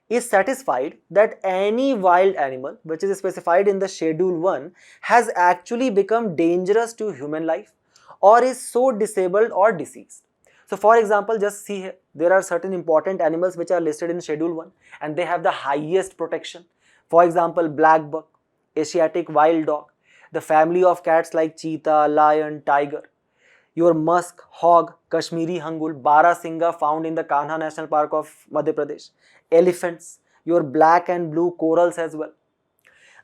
is satisfied that any wild animal which is specified in the schedule 1 has actually become dangerous to human life or is so disabled or deceased. So for example, just see here, there are certain important animals which are listed in schedule 1 and they have the highest protection. For example, black buck, Asiatic wild dog, the family of cats like cheetah, lion, tiger, your musk, hog, Kashmiri hangul, Barasinga found in the Kanha National Park of Madhya Pradesh, elephants, your black and blue corals as well.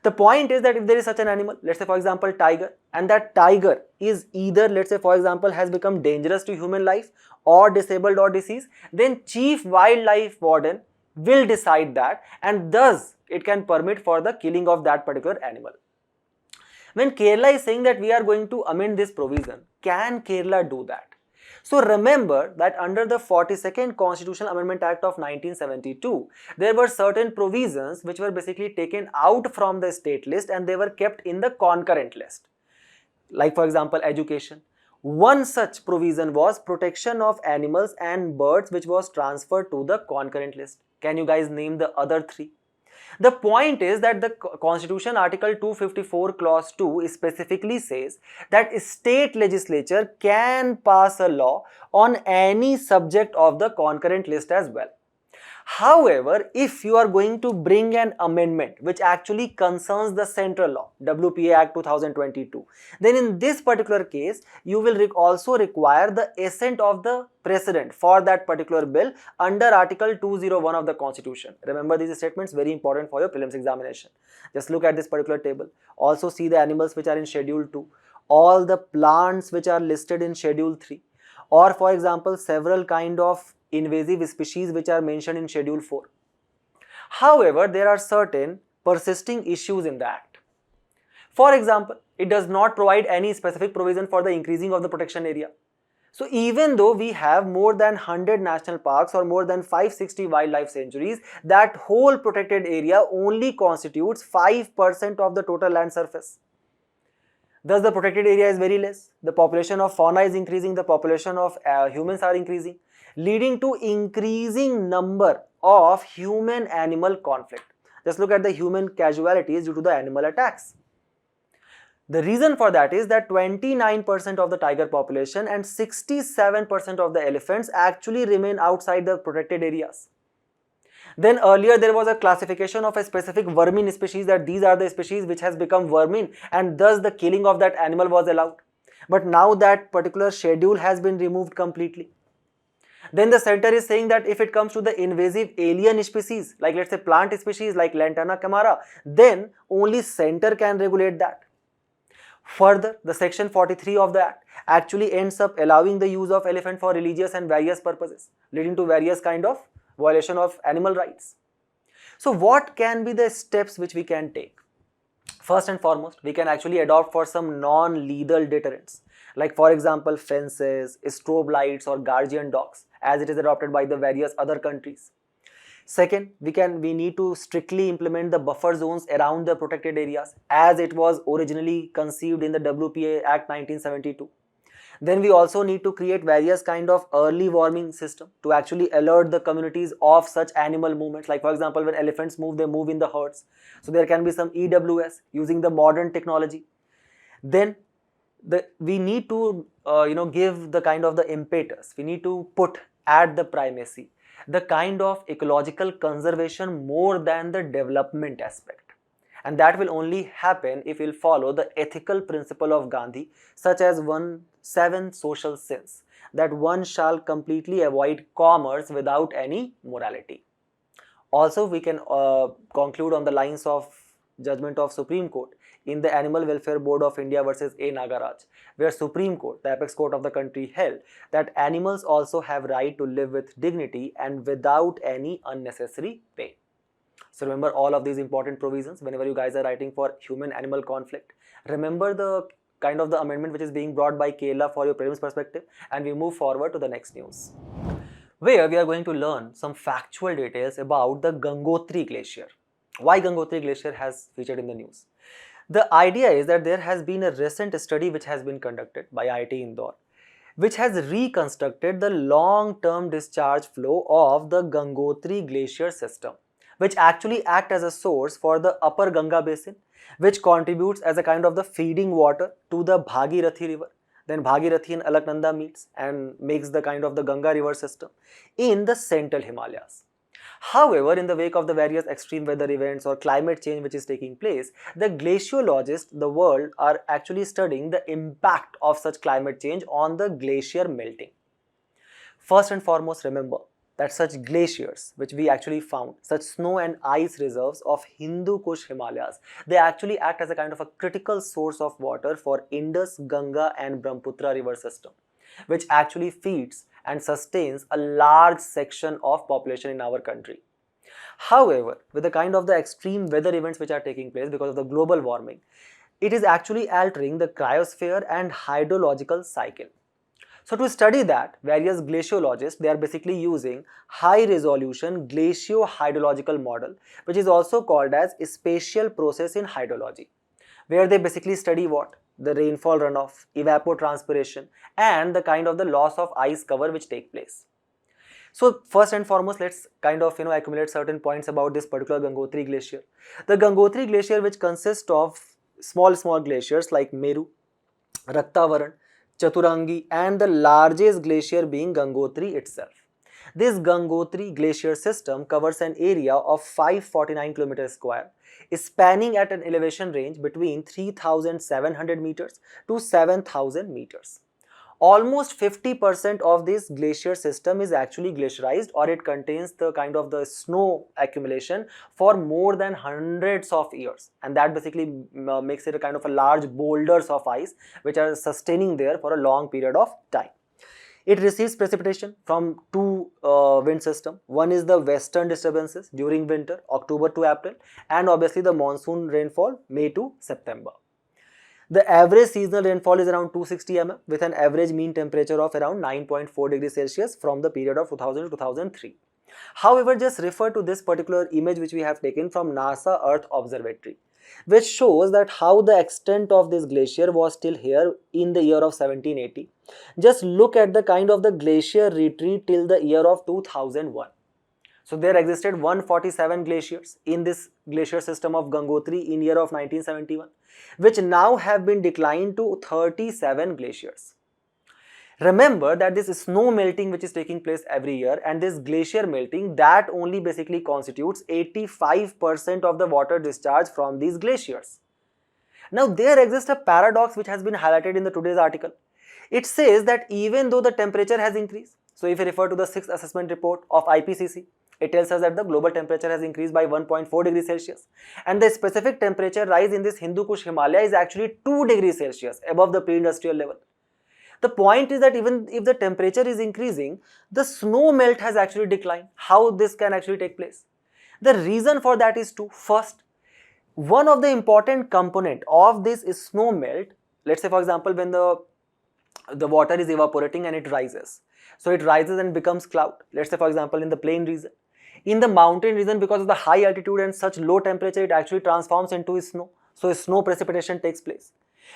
The point is that if there is such an animal, let's say for example tiger, and that tiger is either, let's say for example, has become dangerous to human life or disabled or deceased, then chief wildlife warden will decide that, and thus it can permit for the killing of that particular animal. When Kerala is saying that we are going to amend this provision, can Kerala do that? So remember that under the 42nd Constitutional Amendment Act of 1972, there were certain provisions which were basically taken out from the state list and they were kept in the concurrent list. Like for example, education. One such provision was protection of animals and birds which was transferred to the concurrent list. Can you guys name the other three? The point is that the Constitution Article 254 Clause 2 specifically says that state legislature can pass a law on any subject of the concurrent list as well. However, if you are going to bring an amendment which actually concerns the central law, WPA Act 2022, then in this particular case, you will also require the assent of the President for that particular bill under Article 201 of the Constitution. Remember these statements, very important for your prelims examination. Just look at this particular table. Also see the animals which are in Schedule 2, all the plants which are listed in Schedule 3, or for example, several kind of invasive species which are mentioned in Schedule 4. However, there are certain persisting issues in the Act. For example, it does not provide any specific provision for the increasing of the protection area. So even though we have more than 100 national parks or more than 560 wildlife sanctuaries, that whole protected area only constitutes 5% of the total land surface. Thus, the protected area is very less. The population of fauna is increasing, the population of humans are increasing, leading to increasing number of human-animal conflict. Just look at the human casualties due to the animal attacks. The reason for that is that 29% of the tiger population and 67% of the elephants actually remain outside the protected areas. Then earlier there was a classification of a specific vermin species, that these are the species which has become vermin and thus the killing of that animal was allowed. But now that particular schedule has been removed completely. Then the center is saying that if it comes to the invasive alien species, like let's say plant species like Lantana camara, then only center can regulate that. Further, the section 43 of the Act actually ends up allowing the use of elephant for religious and various purposes, leading to various kind of violation of animal rights. So what can be the steps which we can take? First and foremost, we can actually adopt for some non-lethal deterrents, like for example fences, strobe lights or guardian dogs, as it is adopted by the various other countries. Second, we need to strictly implement the buffer zones around the protected areas as it was originally conceived in the WPA Act 1972. Then we also need to create various kind of early warning system to actually alert the communities of such animal movements. Like for example, when elephants move, they move in the herds. So there can be some EWS using the modern technology. Then we need to give the kind of the impetus. We need to put at the primacy the kind of ecological conservation more than the development aspect. And that will only happen if we'll follow the ethical principle of Gandhi, such as 7 social sins, that one shall completely avoid commerce without any morality. Also, we can conclude on the lines of judgment of Supreme Court in the Animal Welfare Board of India versus A. Nagaraj, where Supreme Court, the apex court of the country, held that animals also have right to live with dignity and without any unnecessary pain. So remember all of these important provisions whenever you guys are writing for human-animal conflict. Remember the kind of the amendment which is being brought by Kerala for your prelims perspective, and we move forward to the next news. where we are going to learn some factual details about the Gangotri glacier. Why Gangotri glacier has featured in the news? The idea is that there has been a recent study which has been conducted by IIT Indore, which has reconstructed the long-term discharge flow of the Gangotri glacier system, which actually act as a source for the upper Ganga basin, which contributes as a kind of the feeding water to the Bhagirathi river. Then Bhagirathi and Alaknanda meets and makes the kind of the Ganga river system in the central Himalayas. However, in the wake of the various extreme weather events or climate change which is taking place, the glaciologists, the world, are actually studying the impact of such climate change on the glacier melting. First and foremost, remember that such glaciers which we actually found, such snow and ice reserves of Hindu Kush Himalayas, they actually act as a kind of a critical source of water for Indus, Ganga and Brahmaputra river system, which actually feeds and sustains a large section of population in our country. However, with the kind of the extreme weather events which are taking place because of the global warming, it is actually altering the cryosphere and hydrological cycle. So to study that, various glaciologists, they are basically using high resolution glacio-hydrological model, which is also called as spatial process in hydrology, where they basically study what? The rainfall runoff, evapotranspiration and the kind of the loss of ice cover which take place. So first and foremost, let's kind of accumulate certain points about this particular Gangotri glacier. The Gangotri glacier, which consists of small glaciers like Meru, Raktavaran, Chaturangi and the largest glacier being Gangotri itself. This Gangotri glacier system covers an area of 549 km square, spanning at an elevation range between 3,700 meters to 7,000 meters. Almost 50% of this glacier system is actually glaciarized, or it contains the kind of the snow accumulation for more than hundreds of years, and that basically makes it a kind of a large boulders of ice which are sustaining there for a long period of time. It receives precipitation from two wind systems. One is the western disturbances during winter, October to April, and obviously the monsoon rainfall, May to September. The average seasonal rainfall is around 260 mm with an average mean temperature of around 9.4 degrees Celsius from the period of 2000 to 2003. However, just refer to this particular image which we have taken from NASA Earth Observatory, which shows that how the extent of this glacier was still here in the year of 1780. Just look at the kind of the glacier retreat till the year of 2001. So there existed 147 glaciers in this glacier system of Gangotri in year of 1971, which now have been declined to 37 glaciers. Remember that this snow melting which is taking place every year and this glacier melting, that only basically constitutes 85% of the water discharge from these glaciers. Now there exists a paradox which has been highlighted in the today's article. It says that even though the temperature has increased, so if you refer to the 6th assessment report of IPCC, it tells us that the global temperature has increased by 1.4 degrees Celsius and the specific temperature rise in this Hindu Kush Himalaya is actually 2 degrees Celsius above the pre-industrial level. The point is that even if the temperature is increasing, the snow melt has actually declined. How this can actually take place? The reason for that is two. First, one of the important component of this is snow melt. Let's say for example when the water is evaporating and it rises. So it rises and becomes cloud. Let's say for example in the plain region. In the mountain region, because of the high altitude and such low temperature, it actually transforms into snow. So snow precipitation takes place.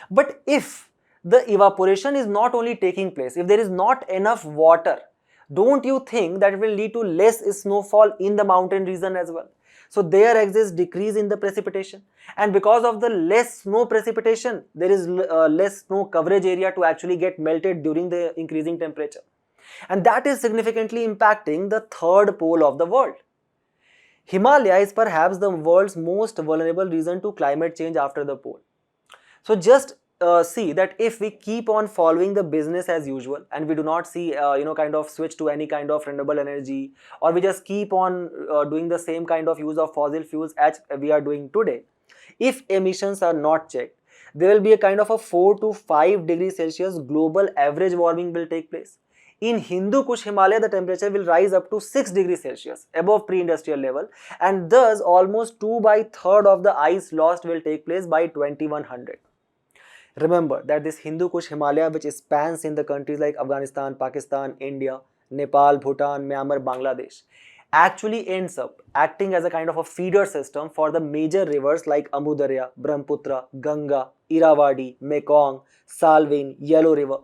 But if the evaporation is not only taking place, if there is not enough water, don't you think that it will lead to less snowfall in the mountain region as well? So there exists decrease in the precipitation, and because of the less snow precipitation, there is less snow coverage area to actually get melted during the increasing temperature. And that is significantly impacting the third pole of the world. Himalaya is perhaps the world's most vulnerable region to climate change after the pole. So just see that if we keep on following the business as usual and we do not see kind of switch to any kind of renewable energy, or we just keep on doing the same kind of use of fossil fuels as we are doing today, if emissions are not checked, there will be a kind of a 4 to 5 degrees Celsius global average warming will take place. In Hindu Kush Himalaya, the temperature will rise up to 6 degrees Celsius above pre-industrial level, and thus almost 2/3 of the ice lost will take place by 2100. Remember that this Hindu Kush Himalaya, which spans in the countries like Afghanistan, Pakistan, India, Nepal, Bhutan, Myanmar, Bangladesh, actually ends up acting as a kind of a feeder system for the major rivers like Ambu Darya, Brahmaputra, Ganga, Irrawaddy, Mekong, Salween, Yellow River.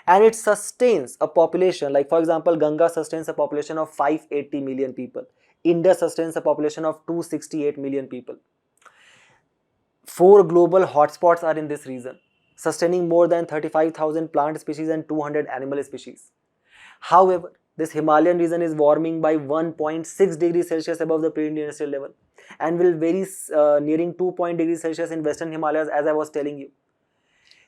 And it sustains a population, like for example, Ganga sustains a population of 580 million people. Indus sustains a population of 268 million people. 4 global hotspots are in this region, sustaining more than 35,000 plant species and 200 animal species. However, this Himalayan region is warming by 1.6 degrees Celsius above the pre-industrial level and will vary nearing 2 degrees Celsius in Western Himalayas, as I was telling you.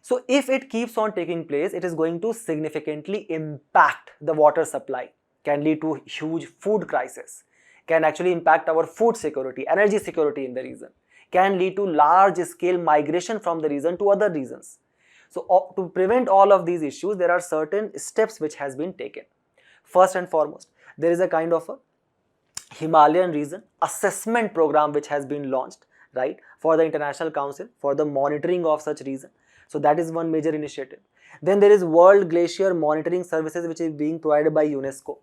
So if it keeps on taking place, it is going to significantly impact the water supply, can lead to huge food crisis, can actually impact our food security, energy security in the region, can lead to large scale migration from the region to other regions. So to prevent all of these issues, there are certain steps which has been taken. First and foremost, there is a kind of a Himalayan region assessment program which has been launched, right, for the International Council for the monitoring of such region. So that is one major initiative. Then there is World Glacier Monitoring Services which is being provided by UNESCO.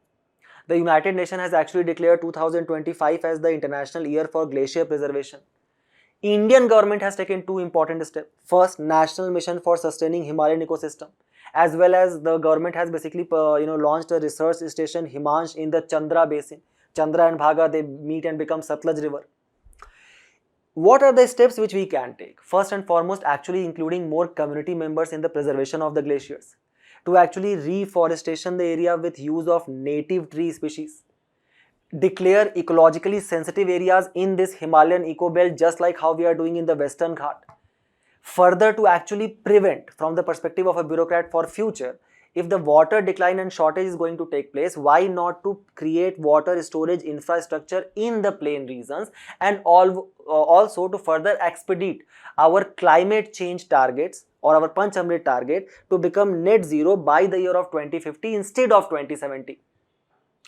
The United Nations has actually declared 2025 as the International Year for Glacier Preservation. Indian government has taken 2 important steps. First, National Mission for Sustaining Himalayan Ecosystem, as well as the government has basically launched a research station Himansh in the Chandra basin. Chandra and Bhaga, they meet and become Satluj river. What are the steps which we can take? First and foremost, actually including more community members in the preservation of the glaciers, to actually reforestation the area with use of native tree species, declare ecologically sensitive areas in this Himalayan eco belt just like how we are doing in the Western Ghat. Further, to actually prevent from the perspective of a bureaucrat for future, if the water decline and shortage is going to take place, why not to create water storage infrastructure in the plain regions, and also to further expedite our climate change targets or our Panchamrit target to become net zero by the year of 2050 instead of 2070.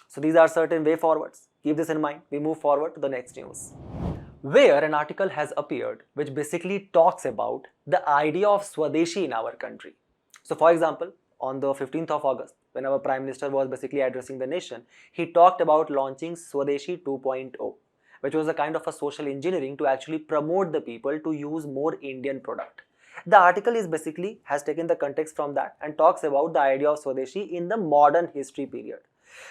So these are certain way forwards. Keep this in mind. We move forward to the next news, where an article has appeared which basically talks about the idea of Swadeshi in our country. So for example, on the 15th of August, when our Prime Minister was basically addressing the nation, he talked about launching Swadeshi 2.0, which was a kind of a social engineering to actually promote the people to use more Indian product. The article is basically has taken the context from that and talks about the idea of Swadeshi in the modern history period.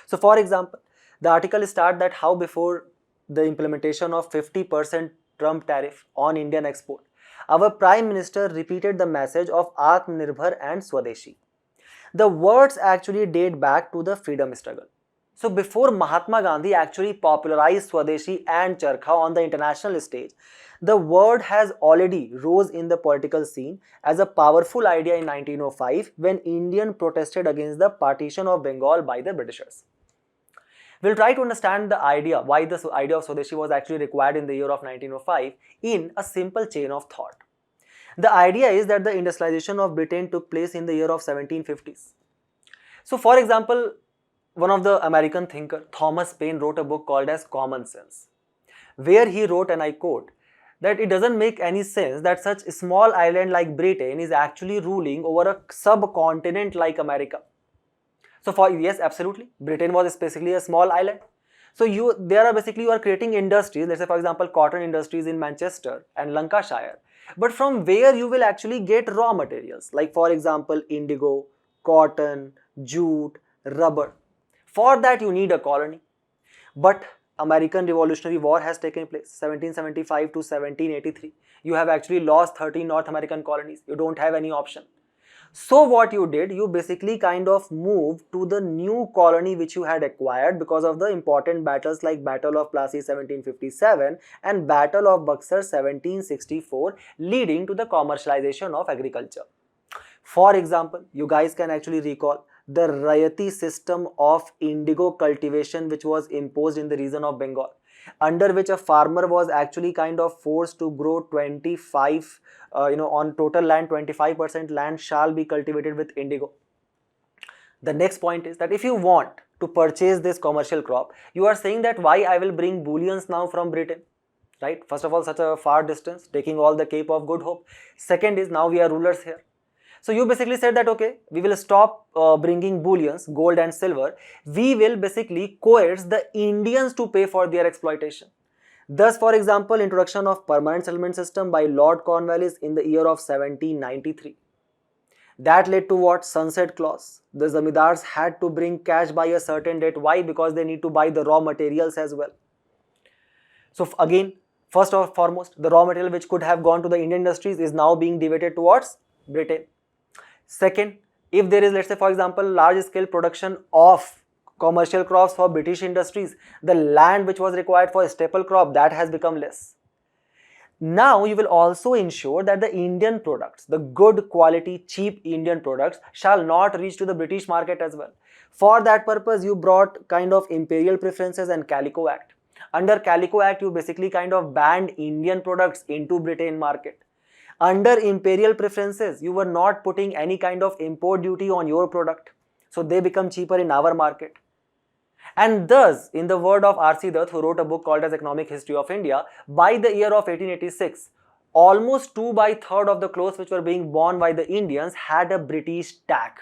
So for example, the article starts that how before the implementation of 50% Trump tariff on Indian export, our Prime Minister repeated the message of Atmanirbhar and Swadeshi. The words actually date back to the freedom struggle. So before Mahatma Gandhi actually popularized Swadeshi and Charkha on the international stage, the word has already rose in the political scene as a powerful idea in 1905 when Indians protested against the partition of Bengal by the Britishers. We'll try to understand the idea, why the idea of Swadeshi was actually required in the year of 1905 in a simple chain of thought. The idea is that the industrialization of Britain took place in the year of 1750s. So for example, one of the American thinker, Thomas Paine, wrote a book called as Common Sense, where he wrote, and I quote, that it doesn't make any sense that such a small island like Britain is actually ruling over a subcontinent like America. So yes, absolutely, Britain was basically a small island. So you are creating industries, let's say for example cotton industries in Manchester and Lancashire, but from where you will actually get raw materials like for example indigo, cotton, jute, rubber. For that you need a colony. But American Revolutionary War has taken place 1775 to 1783. You have actually lost 13 North American colonies. You don't have any option. So what you did, you basically kind of moved to the new colony which you had acquired because of the important battles like Battle of Plassey 1757 and Battle of Buxar 1764, leading to the commercialization of agriculture. For example, you guys can actually recall the Rayati system of indigo cultivation which was imposed in the region of Bengal, under which a farmer was actually kind of forced to grow 25, on total land, 25% land shall be cultivated with indigo. The next point is that if you want to purchase this commercial crop, you are saying that why I will bring bullions now from Britain, right? First of all, such a far distance, taking all the Cape of Good Hope. Second is now we are rulers here. So you basically said that, okay, we will stop bringing bullions, gold and silver. We will basically coerce the Indians to pay for their exploitation. Thus, for example, introduction of permanent settlement system by Lord Cornwallis in the year of 1793. That led to what? Sunset clause. The zamindars had to bring cash by a certain date. Why? Because they need to buy the raw materials as well. So again, first and foremost, the raw material which could have gone to the Indian industries is now being diverted towards Britain. Second, if there is, let's say for example, large scale production of commercial crops for British industries, the land which was required for a staple crop, that has become less. Now you will also ensure that the Indian products, the good quality, cheap Indian products, shall not reach to the British market as well. For that purpose, you brought kind of imperial preferences and Calico Act. Under Calico Act, you basically kind of banned Indian products into Britain market. Under imperial preferences, you were not putting any kind of import duty on your product. So they become cheaper in our market. And thus, in the word of R.C. Dutt, who wrote a book called as Economic History of India, by the year of 1886, almost 2/3 of the clothes which were being worn by the Indians had a British tag.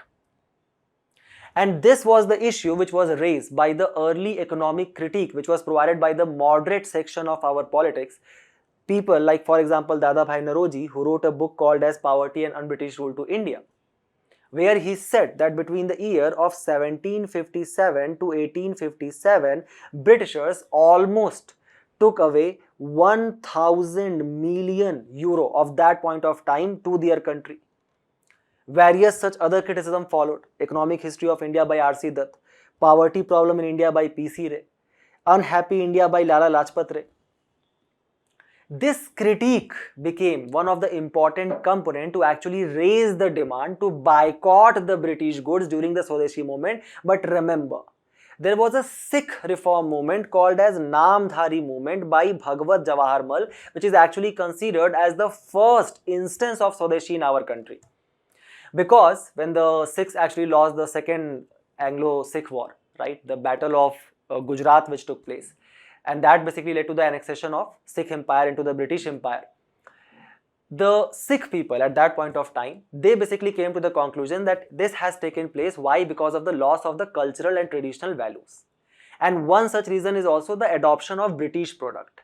And this was the issue which was raised by the early economic critique which was provided by the moderate section of our politics. People like, for example, Dadabhai Naoroji, who wrote a book called as Poverty and Un-British Rule to India, where he said that between the year of 1757 to 1857, Britishers almost took away 1000 million euro of that point of time to their country. Various such other criticism followed. Economic History of India by R.C. Dutt, Poverty Problem in India by P.C. Ray, Unhappy India by Lala Lajpat Ray. This critique became one of the important components to actually raise the demand to boycott the British goods during the Swadeshi movement. But remember, there was a Sikh reform movement called as Namdhari movement by Bhagwat Jawaharlal, which is actually considered as the first instance of Swadeshi in our country. Because when the Sikhs actually lost the second Anglo-Sikh war, right, the battle of Gujarat which took place, and that basically led to the annexation of Sikh Empire into the British Empire. The Sikh people at that point of time, they basically came to the conclusion that this has taken place. Why? Because of the loss of the cultural and traditional values. And one such reason is also the adoption of British product.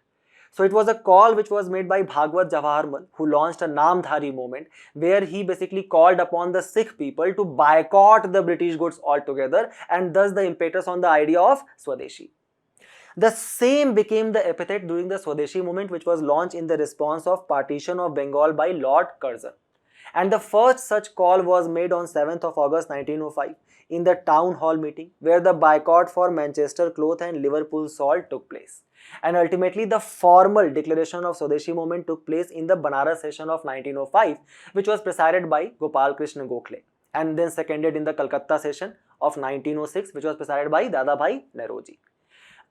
So it was a call which was made by Bhagwat Jawaharlal, who launched a Namdhari movement, where he basically called upon the Sikh people to boycott the British goods altogether, and thus the impetus on the idea of Swadeshi. The same became the epithet during the Swadeshi movement, which was launched in the response of partition of Bengal by Lord Curzon. And the first such call was made on 7th of August 1905 in the town hall meeting, where the boycott for Manchester cloth and Liverpool salt took place. And ultimately, the formal declaration of Swadeshi movement took place in the Banaras session of 1905, which was presided by Gopal Krishna Gokhale, and then seconded in the Calcutta session of 1906, which was presided by Dadabhai Naoroji.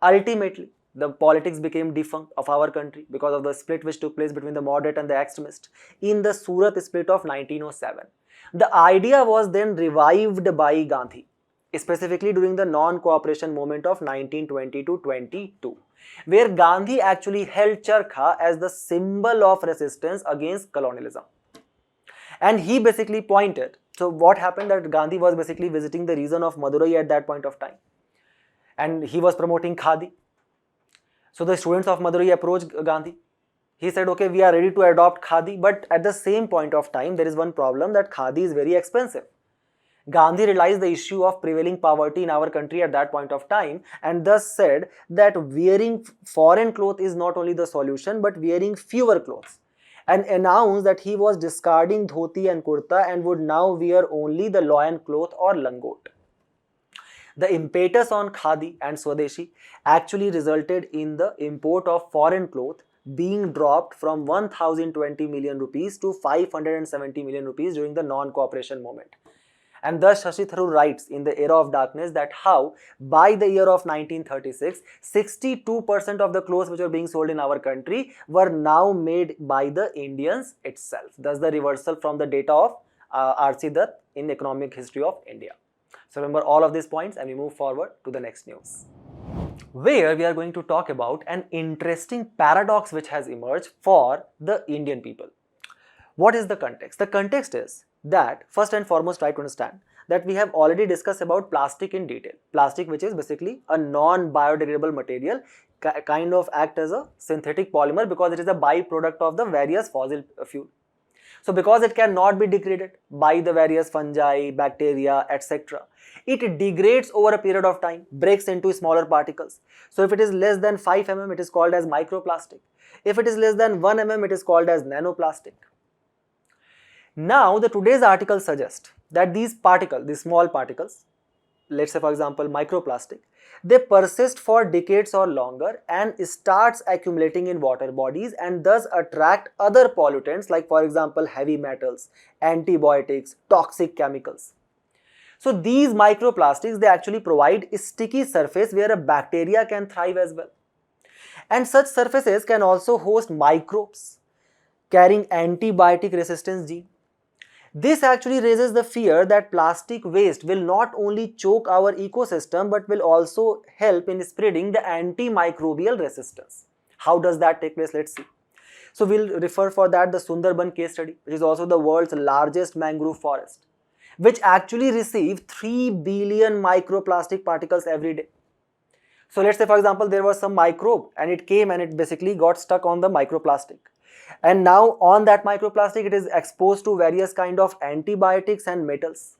Ultimately, the politics became defunct of our country because of the split which took place between the moderate and the extremist in the Surat split of 1907. The idea was then revived by Gandhi, specifically during the non-cooperation movement of 1920 to 22, where Gandhi actually held charkha as the symbol of resistance against colonialism. And he basically pointed, so what happened that Gandhi was basically visiting the region of Madurai at that point of time, and he was promoting Khadi. So the students of Madurai approached Gandhi. He said, okay, we are ready to adopt Khadi, but at the same point of time, there is one problem, that Khadi is very expensive. Gandhi realized the issue of prevailing poverty in our country at that point of time, and thus said that wearing foreign clothes is not only the solution, but wearing fewer clothes, and announced that he was discarding dhoti and kurta and would now wear only the loin cloth or langot. The impetus on Khadi and Swadeshi actually resulted in the import of foreign cloth being dropped from 1020 million rupees to 570 million rupees during the non-cooperation movement. And thus Shashi Tharoor writes in The Era of Darkness that how by the year of 1936, 62% of the clothes which were being sold in our country were now made by the Indians itself. Thus the reversal from the data of R.C. Dutt in Economic History of India. So remember all of these points, and we move forward to the next news, where we are going to talk about an interesting paradox which has emerged for the Indian people. What is the context? The context is that first and foremost try to understand that we have already discussed about plastic in detail. Plastic, which is basically a non-biodegradable material, kind of act as a synthetic polymer because it is a byproduct of the various fossil fuel. So because it cannot be degraded by the various fungi, bacteria, etc., it degrades over a period of time, breaks into smaller particles. So if it is less than 5 mm, it is called as microplastic. If it is less than 1 mm, it is called as nanoplastic. Now, the today's article suggests that these particles, these small particles, let's say for example microplastic, they persist for decades or longer and starts accumulating in water bodies and thus attract other pollutants like for example heavy metals, antibiotics, toxic chemicals. So these microplastics, they actually provide a sticky surface where a bacteria can thrive as well. And such surfaces can also host microbes carrying antibiotic resistance gene. This actually raises the fear that plastic waste will not only choke our ecosystem but will also help in spreading the antimicrobial resistance. How does that take place? Let's see. So we'll refer for that the Sundarban case study, which is also the world's largest mangrove forest, which actually receives 3 billion microplastic particles every day. So let's say for example there was some microbe and it came and it basically got stuck on the microplastic. And now on that microplastic it is exposed to various kind of antibiotics and metals.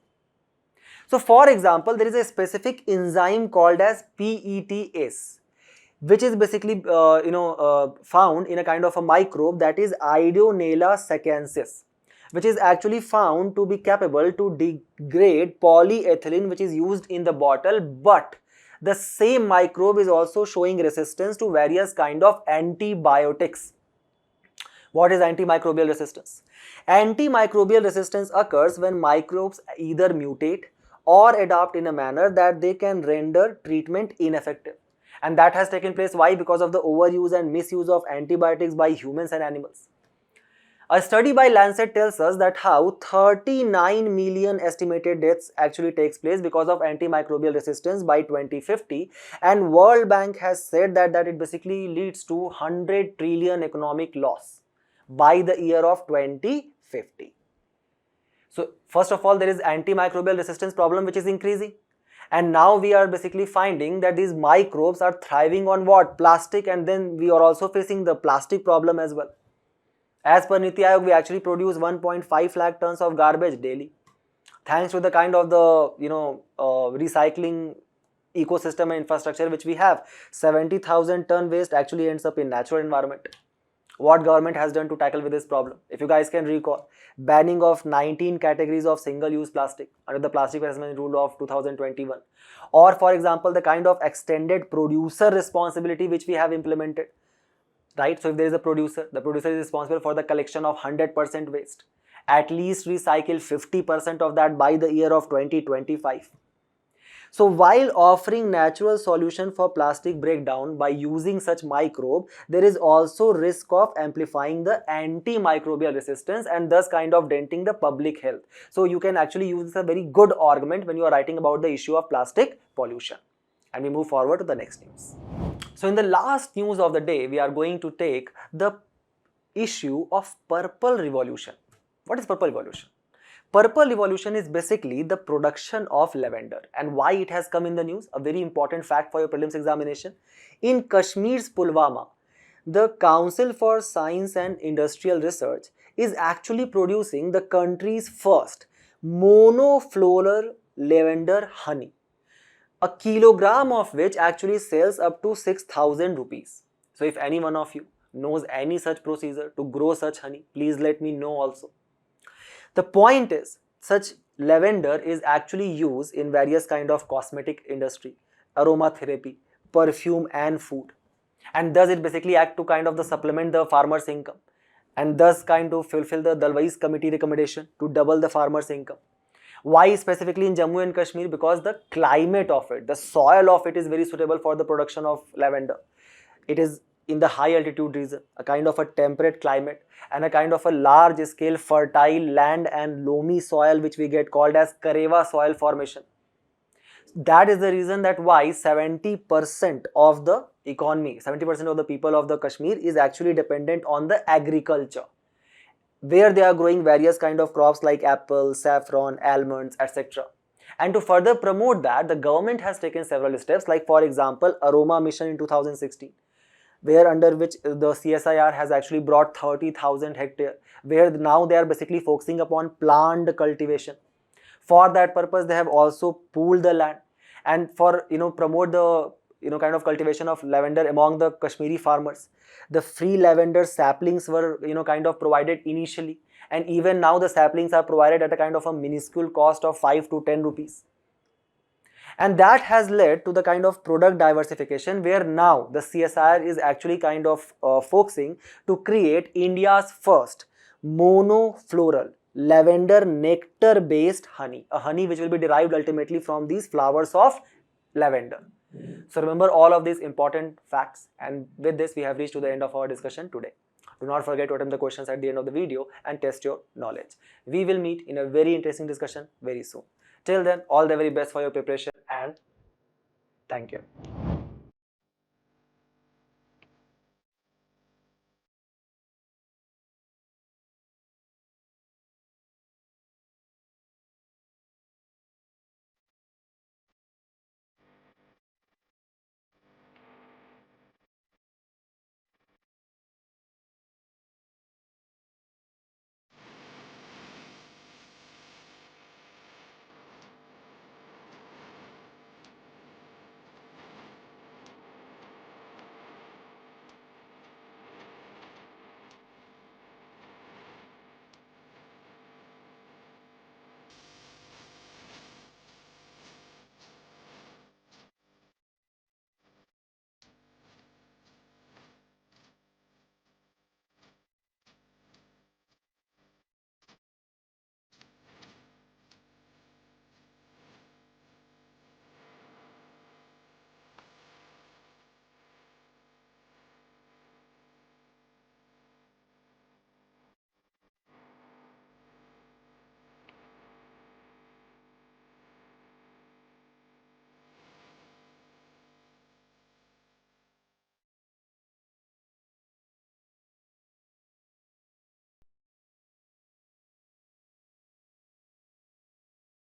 So for example there is a specific enzyme called as PETase, which is basically found in a kind of a microbe that is Ideonella sequensis, which is actually found to be capable to degrade polyethylene which is used in the bottle, but the same microbe is also showing resistance to various kind of antibiotics. What is antimicrobial resistance? Antimicrobial resistance occurs when microbes either mutate or adapt in a manner that they can render treatment ineffective. And that has taken place. Why? Because of the overuse and misuse of antibiotics by humans and animals. A study by Lancet tells us that how 39 million estimated deaths actually takes place because of antimicrobial resistance by 2050, and World Bank has said that it basically leads to 100 trillion economic loss by the year of 2050. So first of all there is antimicrobial resistance problem which is increasing, and now we are basically finding that these microbes are thriving on what? Plastic, and then we are also facing the plastic problem as well. As per Niti Aayog, we actually produce 1.5 lakh tons of garbage daily. Thanks to the kind of the recycling ecosystem and infrastructure which we have, 70,000 ton waste actually ends up in natural environment. What government has done to tackle with this problem? If you guys can recall, banning of 19 categories of single-use plastic under the plastic management rule of 2021, or for example the kind of extended producer responsibility which we have implemented, right? So if there is a producer, the producer is responsible for the collection of 100% waste, at least recycle 50% of that by the year of 2025. So while offering natural solution for plastic breakdown by using such microbe, there is also risk of amplifying the antimicrobial resistance and thus kind of denting the public health. So you can actually use this as a very good argument when you are writing about the issue of plastic pollution. And we move forward to the next news. So in the last news of the day, we are going to take the issue of purple revolution. What is purple revolution? Purple revolution is basically the production of lavender, and why it has come in the news. A very important fact for your prelims examination. In Kashmir's Pulwama, the Council for Science and Industrial Research is actually producing the country's first monofloral lavender honey, a kilogram of which actually sells up to 6,000 rupees. So if any one of you knows any such procedure to grow such honey, please let me know also. The point is, such lavender is actually used in various kind of cosmetic industry, aromatherapy, perfume and food. And thus it basically act to kind of the supplement the farmer's income, and thus kind of fulfill the Dalwais committee recommendation to double the farmer's income. Why specifically in Jammu and Kashmir? Because the climate of it, the soil of it is very suitable for the production of lavender. It is in the high altitude region, a kind of a temperate climate and a kind of a large scale fertile land and loamy soil which we get called as Kareva soil formation. That is the reason that why 70% of the economy, 70% of the people of the Kashmir is actually dependent on the agriculture. where they are growing various kind of crops like apple, saffron, almonds, etc. And to further promote that, the government has taken several steps, like for example, Aroma Mission in 2016, where under which the CSIR has actually brought 30,000 hectare, where now they are basically focusing upon plant cultivation. For that purpose, they have also pooled the land, and for promote the kind of cultivation of lavender among the Kashmiri farmers. The free lavender saplings were kind of provided initially, and even now the saplings are provided at a kind of a minuscule cost of 5 to 10 rupees. And that has led to the kind of product diversification, where now the CSIR is actually kind of focusing to create India's first monofloral lavender nectar based honey, a honey which will be derived ultimately from these flowers of lavender. So remember all of these important facts, and with this we have reached to the end of our discussion today. Do not forget to attempt the questions at the end of the video and test your knowledge. We will meet in a very interesting discussion very soon. Till then, all the very best for your preparation, and thank you.